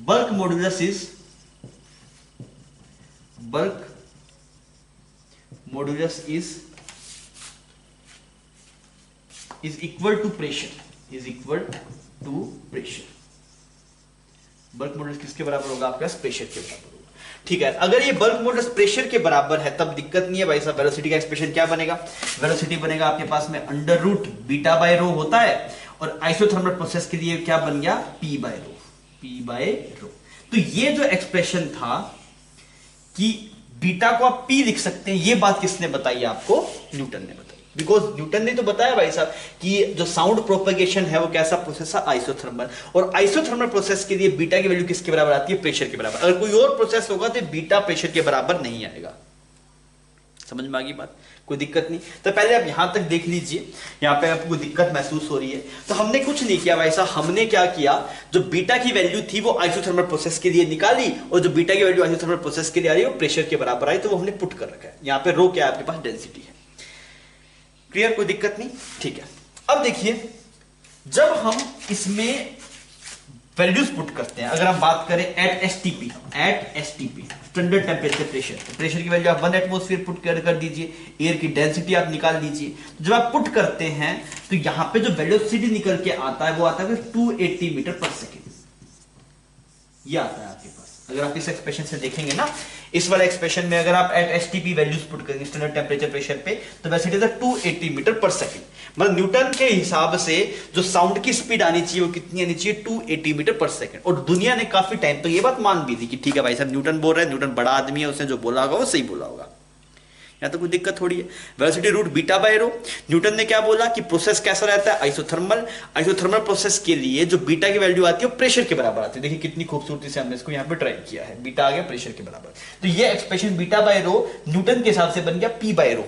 Speaker 1: bulk modulus is equal to pressure, bulk modulus किसके बराबर होगा आपके पास, प्रेशर के बराबर होगा, ठीक है। अगर ये बल्क मॉडुलस प्रेशर के बराबर है तब दिक्कत नहीं है भाई साहब। वेलोसिटी का एक्सप्रेशन क्या बनेगा, वेलोसिटी बनेगा आपके पास में अंडर रूट बीटा बाय रो होता है, और आइसोथर्मल प्रोसेस के लिए क्या बन गया, पी बाय रो। तो ये जो एक्सप्रेशन था कि बीटा को आप पी लिख सकते हैं, ये बात किसने बताई आपको, न्यूटन ने बताई। बिकॉज न्यूटन ने तो बताया भाई साहब कि जो साउंड प्रोपेगेशन है वो कैसा प्रोसेस है, आइसोथर्मल, और आइसोथर्मल प्रोसेस के लिए बीटा की वैल्यू किसके बराबर आती है, प्रेशर के बराबर। अगर कोई और प्रोसेस होगा तो बीटा प्रेशर के बराबर नहीं आएगा। समझ में आ गई बात, कोई दिक्कत नहीं। तो पहले आप यहां तक देख लीजिए, यहां पे आपको दिक्कत महसूस हो रही है। तो हमने कुछ नहीं किया भाई साहब, हमने क्या किया, जो बीटा की वैल्यू थी वो आइसोथर्मल प्रोसेस के लिए निकाली, और जो बीटा की वैल्यू आइसोथर्मल प्रोसेस के लिए आ रही है वो प्रेशर के बराबर आई, तो वो हमने पुट कर रखा है। यहाँ पे रो क्या है आपके पास, डेंसिटी है। क्लियर, कोई दिक्कत नहीं, ठीक है। अब देखिए, जब हम इसमें वैल्यूज पुट करते हैं, अगर हम बात करें at STP, standard temperature pressure, pressure की वैल्यू आप 1 एटमॉस्फेयर पुट कर दीजिए, एयर की डेंसिटी आप निकाल दीजिए। जब आप पुट करते हैं तो यहां पे जो वेलोसिटी निकल के आता है वो आता है 280 मीटर पर सेकेंड, ये आता है आपके पास। अगर आप इस एक्सप्रेशन से देखेंगे ना, इस वाले एक्सप्रेशन में अगर आप एट एसटीपी वैल्यूज पुट करेंगे स्टैंडर्ड टेम्परेचर प्रेशर पे, तो वैसे इट इज 280 मीटर पर सेकंड। मतलब न्यूटन के हिसाब से जो साउंड की स्पीड आनी चाहिए वो कितनी आनी चाहिए, 280 मीटर पर सेकंड। और दुनिया ने काफी टाइम तो ये बात मान भी थी कि ठीक है भाई साहब, न्यूटन बोल रहा है, न्यूटन बड़ा आदमी है, उसने जो बोला होगा वो सही बोला होगा, यहाँ तो कोई दिक्कत थोड़ी है। Velocity root beta by rho, Newton ने क्या बोला कि प्रोसेस कैसा रहता है, आइसोथर्मल प्रोसेस के लिए जो बीटा की वैल्यू आती है वो प्रेशर के बराबर आती है। देखिए कितनी खूबसूरती से हमने इसको यहाँ पे ट्राई किया है, बीटा आ गया प्रेशर के बराबर। तो ये expression beta by rho Newton के हिसाब से बन गया पी बाय रो।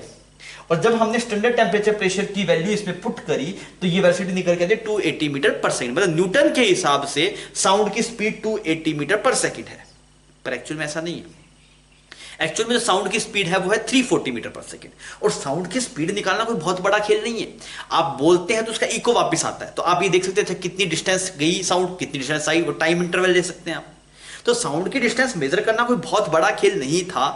Speaker 1: और जब हमने स्टैंडर्ड टेम्परेचर प्रेशर की वैल्यू इसमें पुट करी तो ये वेलोसिटी निकल के 280 मीटर पर सेकंड। मतलब न्यूटन के हिसाब से साउंड की स्पीड 280 मीटर पर सेकंड है, पर एक्चुअल में ऐसा नहीं है। एक्चुअल में जो साउंड की स्पीड है वो है 340 मीटर पर सेकंड। और साउंड की स्पीड निकालना कोई बहुत बड़ा खेल नहीं है। आप बोलते हैं तो उसका इको वापस आता है, तो आप ये देख सकते हैं कितनी डिस्टेंस गई साउंड, कितनी डिस्टेंस आई, वो टाइम इंटरवल ले सकते हैं आप। तो साउंड की डिस्टेंस मेजर करना कोई बहुत बड़ा खेल नहीं था।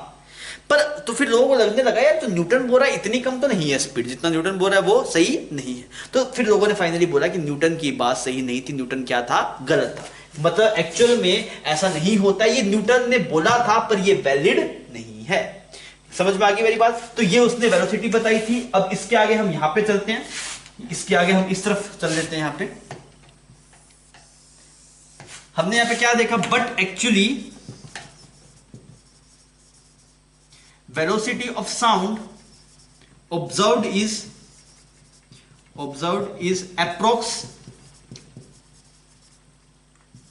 Speaker 1: पर तो फिर लोगों को लगने लगा यार, तो न्यूटन बोल रहा है इतनी कम तो नहीं है स्पीड, जितना न्यूटन बोल रहा है वो सही नहीं है। तो फिर लोगों ने फाइनली बोला कि न्यूटन की बात सही नहीं थी, न्यूटन क्या था, गलत था। मतलब एक्चुअल में ऐसा नहीं होता, ये न्यूटन ने बोला था पर ये वैलिड नहीं नहीं है। समझ में आ गई मेरी बात? तो ये उसने वेलोसिटी बताई थी। अब इसके आगे हम यहां पे चलते हैं, इसके आगे हम इस तरफ चल लेते हैं। यहां पे हमने यहां पे क्या देखा, but actually velocity of sound observed is approx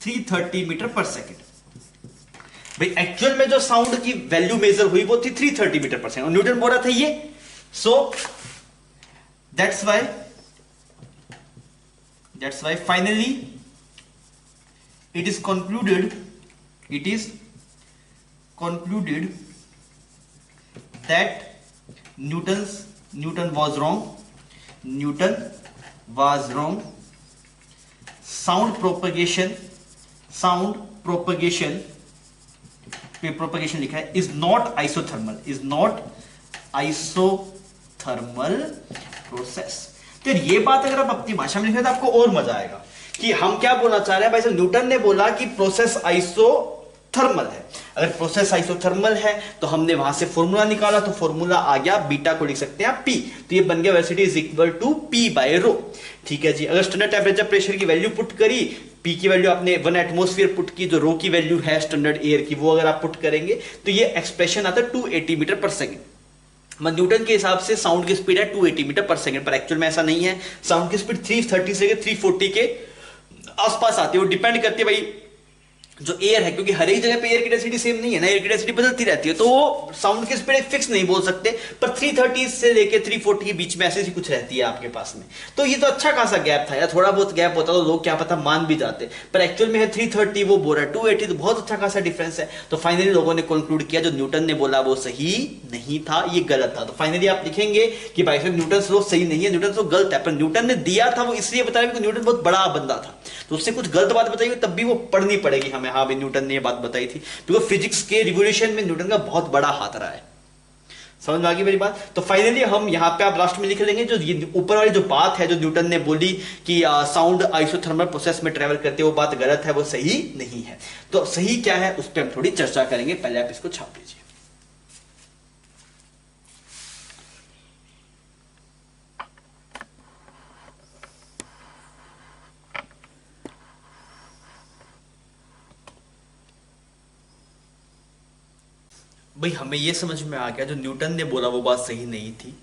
Speaker 1: 330 metre पर सेकेंड। भाई एक्चुअल में जो साउंड की वैल्यू मेजर हुई वो थी 330 मीटर पर सेकेंड, और न्यूटन बोल रहा था ये। So that's why finally it is concluded that Newton was wrong. Sound propagation पे propagation लिखा है is not isothermal process। तो ये बात अगर आप अपनी भाषा में लिखें तो आपको और मजा आएगा कि हम क्या बोलना चाह रहे हैं। भाई साहब न्यूटन ने बोला कि प्रोसेस आइसोथर्मल है। अगर प्रोसेस आइसोथर्मल है तो हमने वहां से फॉर्मूला निकाला, तो फॉर्मूला आ गया, बीटा को लिख सकते हैं आप पी, तो ये बन गया velocity is equal to P by rho. ठीक है जी। अगर स्टैंडर्ड टेम्परेचर प्रेशर की वैल्यू पुट करी, पी की वैल्यू आपने 1 एटमॉस्फेयर पुट की, जो रो की वैल्यू है स्टैंडर्ड एयर की, वो अगर आप पुट करेंगे तो ये एक्सप्रेशन आता है 280 मीटर पर सेकेंड। न्यूटन के हिसाब से साउंड की स्पीड है 280 मीटर पर सेकेंड, पर एक्चुअल में ऐसा नहीं है। साउंड की स्पीड 330 से 340 के आसपास आती है। वो डिपेंड करती है भाई जो एयर है, क्योंकि हर एक जगह पे एयर की डेंसिटी सेम नहीं है ना, एयर की डेंसिटी बदलती रहती है, तो साउंड की स्पीड फिक्स नहीं बोल सकते, पर 330 से लेके 340 के बीच में ऐसे ही कुछ रहती है आपके पास में। तो ये तो अच्छा खासा गैप था यार, थोड़ा बहुत गैप होता तो लोग क्या पता मान भी जाते, पर एक्चुअल में है 330, वो बोल रहा है 280, तो बहुत अच्छा खासा डिफरेंस है। तो फाइनली लोगों ने कंक्लूड किया जो न्यूटन ने बोला वो सही नहीं था, ये गलत था। तो फाइनली आप लिखेंगे कि भाई साहब न्यूटन लॉ सही नहीं है, न्यूटन लॉ गलत है, पर न्यूटन ने दिया था वो इसलिए बताया कि न्यूटन बहुत बड़ा बंदा था, तो उससे कुछ गलत बात बताई तब भी वो पढ़नी पड़ेगी हमें। हाँ भाई न्यूटन ने ये बात बताई थी, क्योंकि फिजिक्स के रिवोल्यूशन में न्यूटन का बहुत बड़ा हाथ रहा है। समझ में आ गई मेरी बात? तो फाइनली हम यहां पे आप लास्ट में लिख लेंगे जो ये ऊपर वाली जो बात है जो न्यूटन ने बोली कि साउंड आइसोथर्मल प्रोसेस में ट्रेवल करते हैं, वो बात गलत है, वो सही नहीं है। तो सही क्या है उस पर हम थोड़ी चर्चा करेंगे, पहले आप इसको छाप लीजिए। भाई हमें यह समझ में आ गया जो न्यूटन ने बोला वो बात सही नहीं थी।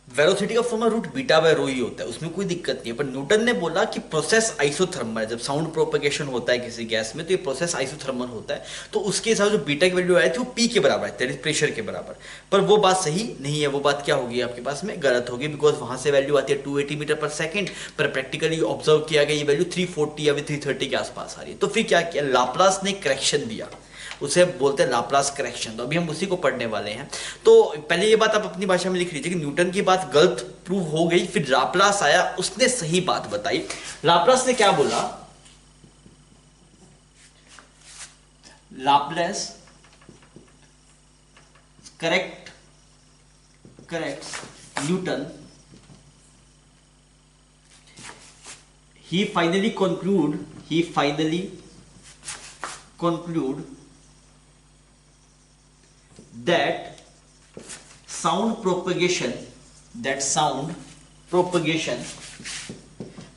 Speaker 1: वेलोसिटी का फॉर्मूला रूट बीटा बाय रो ही होता है, उसमें कोई दिक्कत नहीं है, पर न्यूटन ने बोला कि प्रोसेस आइसोथर्मल है। जब साउंड प्रोपेगेशन होता है किसी गैस में तो ये प्रोसेस आइसोथर्मल होता है, तो उसके हिसाब से जो बीटा की वैल्यू आई थी वो पी के बराबर है, प्रेशर के बराबर। पर वो बात सही नहीं है, वो बात क्या होगी आपके पास में गलत होगी, बिकॉज वहां से वैल्यू आती है 280 मीटर पर सेकेंड, पर प्रैक्टिकली ऑब्जर्व किया गया ये वैल्यू 340 या 330 के आसपास आ रही है। तो फिर क्या किया, लाप्लास ने करेक्शन दिया, उसे बोलते हैं लाप्लास करेक्शन। तो अभी हम उसी को पढ़ने वाले हैं। तो पहले ये बात आप अपनी भाषा में लिख लीजिए कि न्यूटन की बात गलत प्रूव हो गई, फिर लाप्लास आया, उसने सही बात बताई। लाप्लास ने क्या बोला, Laplace correct Newton, he finally conclude that sound propagation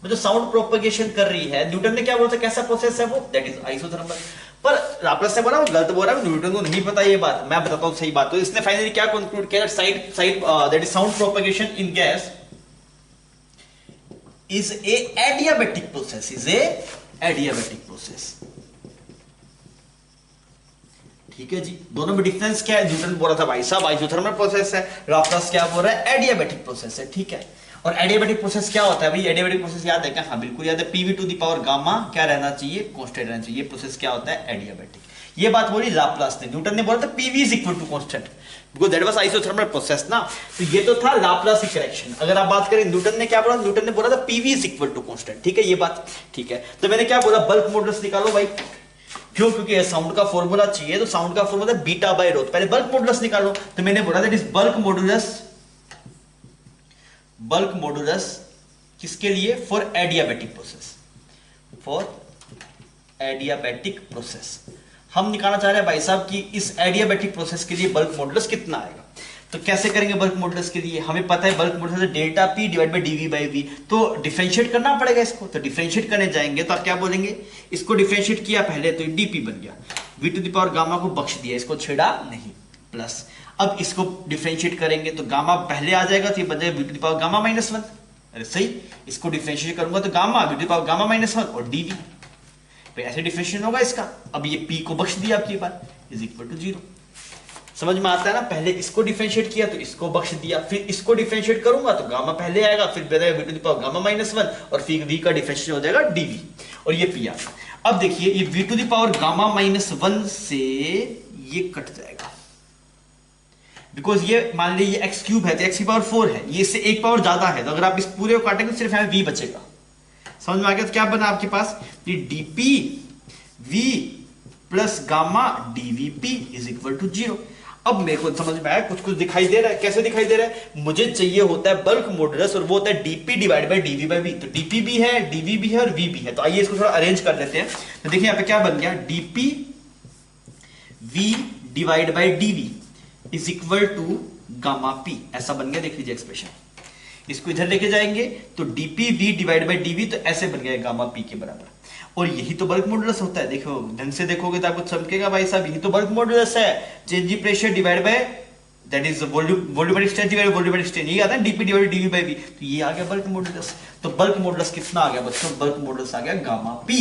Speaker 1: जो साउंड प्रोपगेशन कर रही है, न्यूटन ने क्या बोला था कैसा प्रोसेस है वो, दैट इज आइसोथर्मल। पर लाप्लास ने बोला वो गलत बोल रहा है, न्यूटन को नहीं पता ये बात, मैं बताता हूं सही बात। तो इसने फाइनली क्या कंक्लूड किया, that is sound propagation in gas is a adiabatic process। ठीक है जी, दोनों में डिफरेंस क्या है, न्यूटन बोल रहा था भाई साहब आइसोथर्मल प्रोसेस है, लाप्लास क्या बोल रहा है एडियाबैटिक प्रोसेस है। ठीक है, और एडियाबैटिक प्रोसेस क्या होता है भाई, एडियाबैटिक प्रोसेस याद है क्या? हाँ बिल्कुल याद है, PV to the power gamma क्या रहना चाहिए, कांस्टेंट रहना चाहिए। ये प्रोसेस क्या होता है एडियाबैटिक। ये बात बोली लाप्लास ने, न्यूटन ने बोला था PV is equal to constant, because that was isothermal process ना। तो ये तो था लाप्लास करेक्शन। अगर आप बात करें न्यूटन ने क्या बोला, न्यूटन ने बोला था PV is equal to constant. ठीक है ये बात ठीक है। तो मैंने क्या बोला, बल्क मॉडुलस निकालो भाई, क्यों? क्योंकि साउंड का फॉर्मूला चाहिए, तो साउंड का फॉर्मूला बीटा बाय रो, पहले बल्क मॉडुलस निकालो। तो मैंने बोला दैट इज बल्क मॉडुलस किसके लिए, फॉर एडियाबैटिक प्रोसेस, हम निकालना चाह रहे हैं भाई साहब कि इस एडियाबैटिक प्रोसेस के लिए बल्क मॉडुलस कितना आएगा। तो कैसे करेंगे बल्क मॉडुलस के लिए, हमें पता है bulk modulus delta P divide by dV by V, तो डिफरेंशिएट करना पड़ेगा इसको। तो डिफरेंशिएट करने जाएंगे तो आप क्या बोलेंगे, इसको डिफरेंशिएट किया पहले तो डीपी बन गया, V to the power gamma को बख्श दिया, इसको छेड़ा नहीं, प्लस अब इसको डिफरेंशिएट करेंगे तो गामा पहले आ जाएगा तो ये बन जाएगा V to the power gamma minus one. अरे सही, इसको डिफरेंशिएट करूंगा तो gamma V to the power gamma minus one और डीवी, तो ऐसे डिफरेंशिएशन होगा इसका। अब ये पी को बख्श दिया आपकी बार इज इक्वल टू जीरो। समझ में आता है ना, पहले इसको डिफरेंशिएट किया तो इसको बख्श दिया, फिर इसको डिफरेंशिएट करूंगा तो गामा पहले आएगा, फिर V to the power gamma minus one और फिर वी का डिफरेंशिएशन हो जाएगा डीवी और ये पी आ गया। अब देखिए ये V to the power gamma minus one से ये कट जाएगा, बिकॉज ये मान लीजिए ये एक्स क्यूब है तो एक्स की पावर 4 है, ये इससे एक पावर ज्यादा है, तो अगर आप इस पूरे को काटेंगे तो सिर्फ यहाँ वी बचेगा। समझ में आ गया, तो क्या बना आपके पास ये DP V plus gamma DVP is equal to zero. अब मेरे को समझ में आया, कुछ कुछ दिखाई दे रहा है। कैसे दिखाई दे रहा है, मुझे चाहिए होता है बल्क मॉडुलस और वो होता है dP divide by dV by V. तो डीपी भी है, डीवी भी है और वी भी है, तो आइए इसको थोड़ा अरेंज कर लेते हैं। तो देखिए यहाँ पे क्या बन गया, dP V divide by dV is equal to gamma P, ऐसा बन गया। देख लीजिए एक्सप्रेशन, इसको इधर लेके जाएंगे तो dP V divide by dV, तो ऐसे बन गया गामा पी के बराबर। और यही तो बल्क मॉडुलस होता है, देखो ढंग से देखोगे तो आपको चमकेगा भाई साहब, यही तो बल्क मॉडुलस है। Change in pressure divide by that is volumetric stretch divide volumetric strain, ये आता है dP divide dV by V, तो ये आ गया बल्क मॉडुलस। तो बल्क मॉडुलस कितना आ गया बच्चों, बल्क मॉडुलस आ गया गामा पी।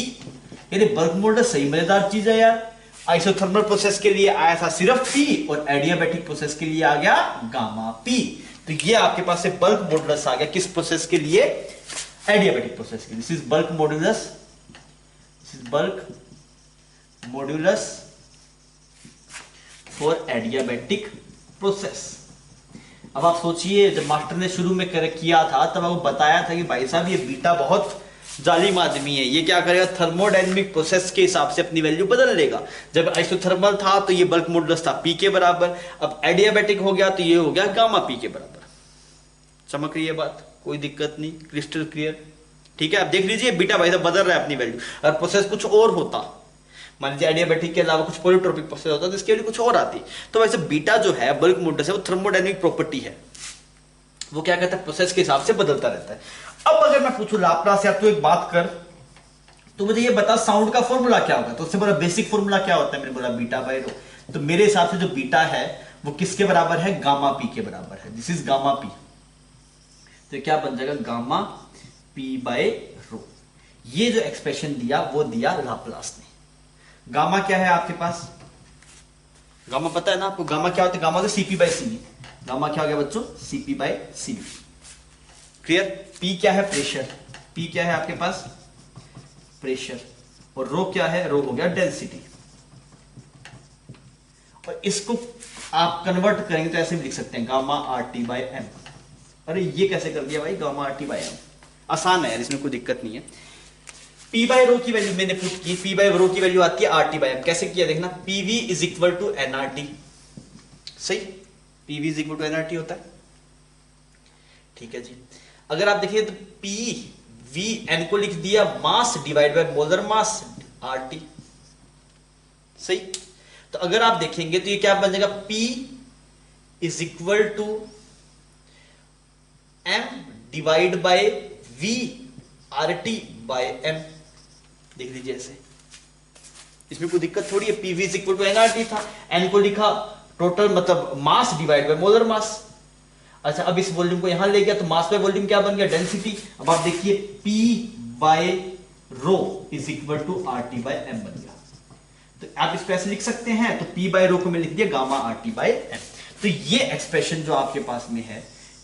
Speaker 1: यानी बल्क मॉडुलस सही मजेदार चीज है यार। आइसोथर्मल प्रोसेस के लिए आया था सिर्फ पी और एडियाबैटिक प्रोसेस के लिए आ गया गामा पी। तो ये आपके पास से बल्क मॉडुलस आ गया किस प्रोसेस के लिए, एडियाबैटिक प्रोसेस के लिए। This is bulk modulus, this is bulk modulus for adiabatic process. अब आप सोचिए, जब मास्टर ने शुरू में किया था तब आपको बताया था कि भाई साहब ये बीटा बहुत जालिम आदमी है, ये क्या करेगा, थर्मोडायनेमिक प्रोसेस के हिसाब से अपनी वैल्यू बदल लेगा। जब आइसोथर्मल था तो ये बल्क मॉडुलस था पी के बराबर, अब एडियाबैटिक हो गया तो ये हो गया गामा पी के बराबर। चमक रही है बात, कोई दिक्कत नहीं, क्रिस्टल क्लियर, ठीक है। आप देख लीजिए बीटा भाई साहब बदल रहा है अपनी वैल्यू। और प्रोसेस कुछ और होता, मान लीजिए एडियाबैटिक के अलावा कुछ पॉलीट्रोपिक प्रोसेस होता तो इसके लिए कुछ और आती। तो वैसे बीटा जो है बल्क मॉडुलस है वो थर्मोडायनेमिक प्रॉपर्टी है, वो क्या कहता है प्रोसेस के हिसाब से बदलता रहता है। अब अगर मैं पूछूं लाप्लास यार तू एक बात कर, तो मुझे ये बता साउंड का फॉर्मूला क्या होगा। तो उससे बड़ा बेसिक फॉर्मूला क्या होता है, मैंने बोला बीटा बाय रो। तो मेरे हिसाब से जो बीटा है वो किसके बराबर है, गामा पी के बराबर है। दिस इज गामा पी, तो क्या बन जाएगा गामा पी बाय रो। ये जो एक्सप्रेशन दिया वो दिया लाप्लास ने। गामा क्या है आपके पास, गामा पता है ना आपको, गामा क्या होता है, गामा होता है सीपी बाय सीवी। गामा क्या हो गया बच्चों, CP by CV, clear. P क्या है, प्रेशर, पी क्या है आपके पास, प्रेशर, और रो क्या है, रो हो गया डेंसिटी। और इसको आप कन्वर्ट करेंगे तो ऐसे भी लिख सकते हैं gamma R T by M. अरे ये कैसे कर दिया भाई, gamma R T by M, आसान है यार, इसमें कोई दिक्कत नहीं है। पी बाय रो की वैल्यू मैंने पुट की, पी बाय रो की वैल्यू आती है आर टी बाय एम। कैसे किया देखना, PV is equal to NRT, सही, PV is equal to NRT होता है, ठीक है जी। अगर आप देखिए तो पी वी एन को लिख दिया मास divide by molar mass R T, सही। तो अगर आप देखेंगे तो ये क्या बन जाएगा, P is equal to M divide by V R T by M. देख लीजिए ऐसे, इसमें कोई दिक्कत थोड़ी है। PV is equal to NRT था, एन को लिखा टोटल मतलब mass divide by molar mass. अच्छा अब इस वॉल्यूम को यहां ले गया तो मास बाय वॉल्यूम क्या बन गया, डेंसिटी। अब आप देखिए P by rho is equal to R T by M बन गया। तो आप इसको ऐसे लिख सकते हैं, तो P बाय रो को मैं लिख दिया gamma R T by M. तो ये एक्सप्रेशन जो आपके पास में है,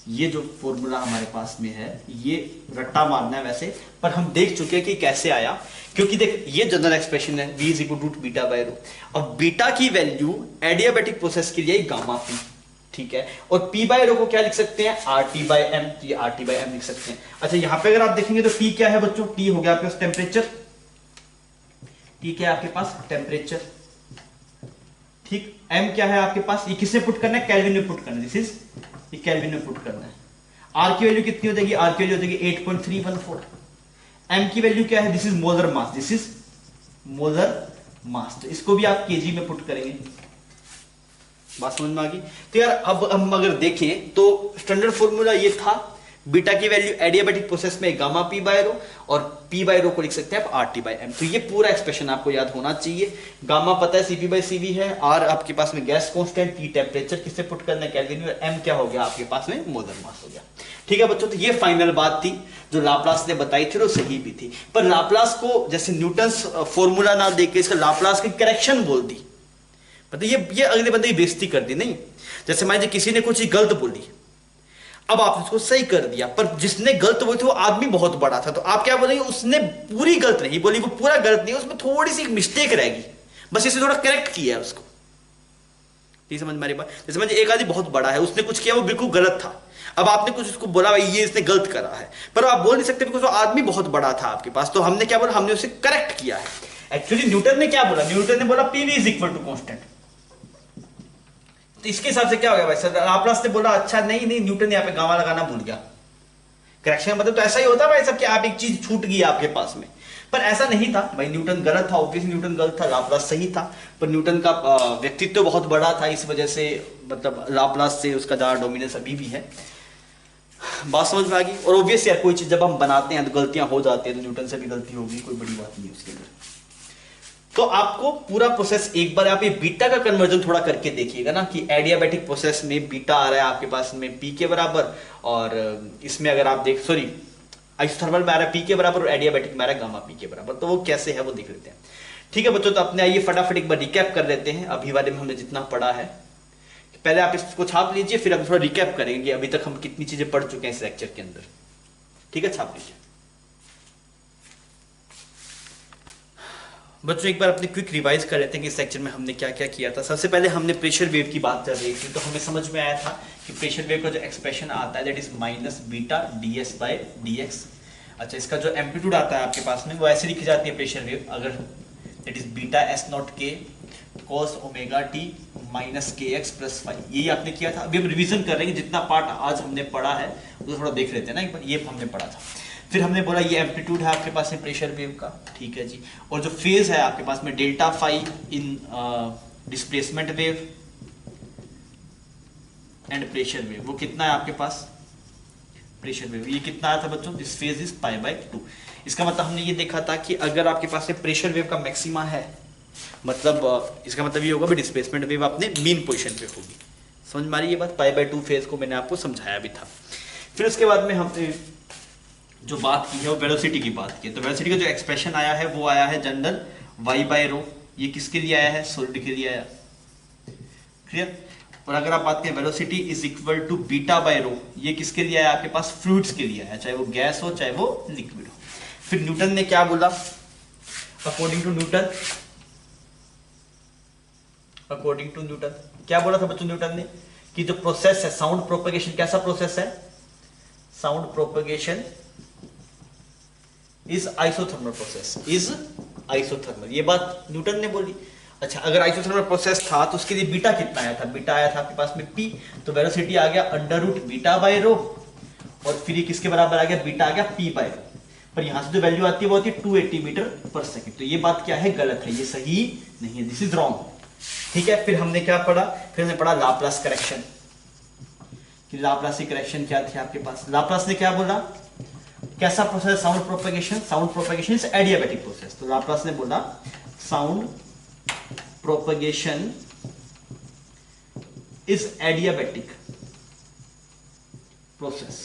Speaker 1: ये जो फॉर्मूला हमारे पास में है, ये रट्टा मारना है वैसे, पर हम देख चुके हैं कि कैसे आया। क्योंकि देख ये जनरल एक्सप्रेशन है V is equal to beta by rho, और बीटा की वैल्यू एडियाबैटिक प्रोसेस के लिए गामा पी, ठीक है। और P बाय रो को क्या लिख सकते हैं, आर टी बाय एम, तो ये आर टी बाय एम लिख सकते हैं। अच्छा यहां पे अगर आप देखेंगे तो T क्या है बच्चों, T हो गया आपके पास टेम्परेचर, T क्या है आपके पास, टेम्परेचर, ठीक। M क्या है आपके पास, ये किससे पुट करना है, केल्विन में पुट करना है, दिस इज ये केल्विन में पुट करना है। R की वैल्यू कितनी हो जाएगी, R की वैल्यू हो जाएगी 8.314। M की वैल्यू क्या है, this is molar mass, this is molar mass, तो इसको भी आप केजी में पुट करेंगे। बात समझ में आ गई? तो यार अब हम अगर देखें तो स्टैंडर्ड फॉर्मूला ये था, बीटा की वैल्यू एडियाबैटिक प्रोसेस में गामा पी बाय रो, और पी बाय रो को लिख सकते हैं आप आर टी बाय एम। तो ये पूरा एक्सप्रेशन आपको याद होना चाहिए। गामा पता है सीपी बाय सीवी है, आर आपके पास में गैस कांस्टेंट, टी टेम्परेचर किससे पुट करना है केल्विन में, एम क्या हो गया आपके पास में मोलर मास हो गया। ठीक है बच्चों, तो ये फाइनल बात थी जो लाप्लास ने बताई थी, वो सही भी थी। पर लाप्लास को जैसे न्यूटन्स फॉर्मूला ना देके इसका लाप्लास की करेक्शन बोल दी, मतलब ये अगले बंदे की बेइज्जती कर दी। नहीं, जैसे मान लीजिए किसी ने कुछ गलत बोली, अब आपने उसको सही कर दिया, पर जिसने गलत बोली थी वो आदमी बहुत बड़ा था, तो आप क्या बोलेंगे, उसने पूरी गलत नहीं बोली, वो पूरा गलत नहीं, उसमें थोड़ी सी मिस्टेक रहेगी, बस इसे थोड़ा करेक्ट किया है उसको। ठीक समझ मेरी बात? जैसे मान एक आदमी बहुत बड़ा है, उसने कुछ किया वो बिल्कुल गलत था, अब आपने कुछ उसको बोला भाई ये इसने गलत करा है, पर आप बोल नहीं सकते बिकॉज वो आदमी बहुत बड़ा था आपके पास, तो हमने क्या बोला, हमने उसे करेक्ट किया है। एक्चुअली न्यूटन ने क्या बोला, न्यूटन ने बोला PV is equal to constant, तो इसके हिसाब से क्या हो गया भाई सर, लाप्लास ने बोला अच्छा नहीं नहीं, न्यूटन यहाँ पे गामा लगाना भूल गया। करेक्शन मतलब तो ऐसा ही होता है भाई सब कि आप एक चीज छूट गई आपके पास में, पर ऐसा नहीं था भाई, न्यूटन गलत था, ऑब्वियसली न्यूटन गलत था, लाप्लास सही था, पर न्यूटन का व्यक्तित्व तो बहुत बड़ा था, इस वजह से मतलब लाप्लास से उसका ज्यादा डोमिनेंस अभी भी है। बात समझ में आ गई? और ऑब्वियस यार कोई चीज जब हम बनाते हैं तो गलतियां हो जाती है, तो न्यूटन से भी गलती होगी, कोई बड़ी बात नहीं है उसके अंदर। तो आपको पूरा प्रोसेस एक बार आप ये बीटा का कन्वर्जन थोड़ा करके देखिएगा ना, कि एडियाबैटिक प्रोसेस में बीटा आ रहा है आपके पास में पी के बराबर, और इसमें अगर आप देख सॉरी आइसोथर्मल में आ रहा है पी के बराबर, और एडियाबैटिक में आ रहा है गामा पी के बराबर, तो वो कैसे है वो देख लेते हैं। ठीक है बच्चों, तो अपने आइए फटाफट एक बार रिकैप कर लेते हैं अभी वाले में हमने जितना पढ़ा है। पहले आप इसको छाप लीजिए, फिर हम थोड़ा रिकैप करेंगे अभी तक हम कितनी चीजें पढ़ चुके हैं इस लेक्चर के अंदर। ठीक है, छाप लीजिए बच्चों। एक बार अपने क्विक रिवाइज कर लेते हैं कि इस लेक्चर में हमने क्या क्या किया था। सबसे पहले हमने प्रेशर वेव की बात कर रही थी, तो हमें समझ में आया था कि प्रेशर वेव का जो एक्सप्रेशन आता है that is minus beta D S by D x. अच्छा, इसका जो एम्पलीट्यूड आता है आपके पास में वो ऐसे लिखी जाती है प्रेशर वेव, अगर that is beta S not के cos omega T minus K X plus Y, यही आपने किया था। अभी हम रिविजन कर रहे हैं, जितना पार्ट आज हमने पढ़ा है वो थोड़ा देख लेते हैं ना एक बार, ये हमने पढ़ा था। फिर हमने बोला ये एम्पलीट्यूड है आपके पास में प्रेशर वेव का, ठीक है जी, और जो फेज है आपके पास में delta phi in displacement wave and pressure wave, वो कितना है आपके पास प्रेशर वेव, ये कितना आया था बच्चों, this phase is pi by 2। इसका मतलब हमने ये देखा था कि अगर आपके पास में प्रेशर वेव का मैक्सिमा है, मतलब इसका मतलब ये होगा भी डिस्प्लेसमेंट वेव अपने मीन पोजीशन पे होगी। समझ में आ रही है ये बात? पाई बाय 2 फेज को मैंने आपको समझाया भी था। फिर उसके बाद में हमने जो बात की है वो वेलोसिटी की बात की है, तो वेलोसिटी का जो एक्सप्रेशन आया है वो आया है जनरल y बाय रो, ये किसके लिए आया है, सॉलिड के लिए आया, क्लियर। और अगर आप बात करें velocity is equal to beta by rho, ये किसके लिए आया आपके पास, फ्लूइड्स के लिए आया, चाहे वो गैस हो चाहे वो लिक्विड हो। फिर न्यूटन ने क्या बोला, अकॉर्डिंग टू न्यूटन क्या बोला था बच्चों न्यूटन ने, कि जो प्रोसेस है साउंड प्रोपेगेशन, कैसा प्रोसेस है, sound propagation is isothermal process, is isothermal, ये बात न्यूटन ने बोली। अच्छा, अगर आइसोथर्मल प्रोसेस था तो उसके लिए बीटा कितना आया था, बीटा आया था आपके पास में पी, तो वेलोसिटी आ गया under root beta by rho, और फिर ये किसके बराबर आ गया, बीटा आ गया पी बाय रो, पर यहां से जो वैल्यू आती है वो होती है 280 मीटर पर सेकंड। तो ये बात क्या है, गलत है, ये सही नहीं है, दिस इज रॉन्ग। ठीक है, फिर हमने क्या पढ़ा, फिर हमने पढ़ा लाप्लास करेक्शन, कि लाप्लास की करेक्शन क्या थी आपके पास। लाप्लास ने क्या बोला, कैसा process, sound propagation, sound propagation is adiabatic process, तो लाप्लास ने बोला sound propagation is adiabatic process.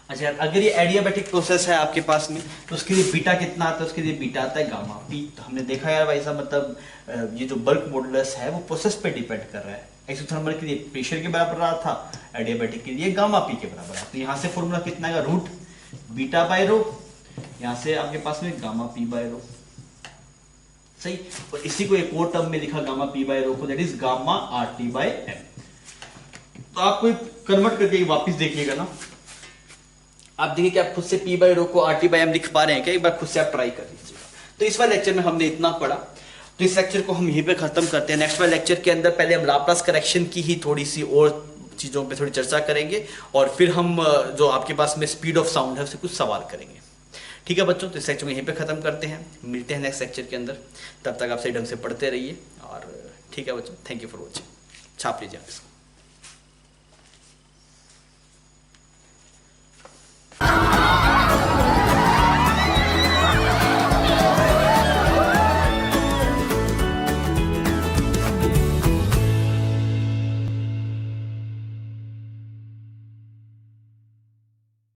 Speaker 1: अच्छा, अगर ये एडियाबैटिक प्रोसेस है आपके पास में तो उसके लिए बीटा कितना आता है, उसके लिए बीटा आता है गामा पी। तो हमने देखा यार भाई साहब, मतलब ये जो बल्क मॉडुलस है वो प्रोसेस पे डिपेंड कर रहा है। एक्सोथर्मल के लिए प्रेशर के बराबर रहा था, एडियाबैटिक के लिए गामा पी के बराबर है। तो यहाँ से फॉर्मूला कितना है, रूट बीटा बाय रो, यहाँ से आपके पास में गामा पी बाय रो, सही। और इसी को एक और टर्म में लिखा गामा पी बाय रो को, that is gamma R T by M. तो आपको कन्वर्ट करके वापिस देखिएगा ना, आप देखिए कि आप खुद से पी बाय रो को आर टी बाय एम लिख पा रहे हैं क्या, एक बार खुद से आप ट्राई कर लीजिएगा। तो इस वाले लेक्चर में हमने इतना पढ़ा, तो इस लेक्चर को हम यहीं पे खत्म करते हैं। नेक्स्ट वाले लेक्चर के अंदर पहले हम लाप्लास करेक्शन की ही थोड़ी सी और चीज़ों पे थोड़ी चर्चा करेंगे, और फिर हम जो आपके पास में स्पीड ऑफ साउंड है उससे कुछ सवाल करेंगे। ठीक है बच्चों, तो इस लेक्चर को यहीं पे ख़त्म करते हैं, मिलते हैं नेक्स्ट लेक्चर के अंदर। तब तक आप सही ढंग से पढ़ते रहिए और ठीक है बच्चों, थैंक यू फॉर वॉचिंग। छाप लीजिए आप इसको।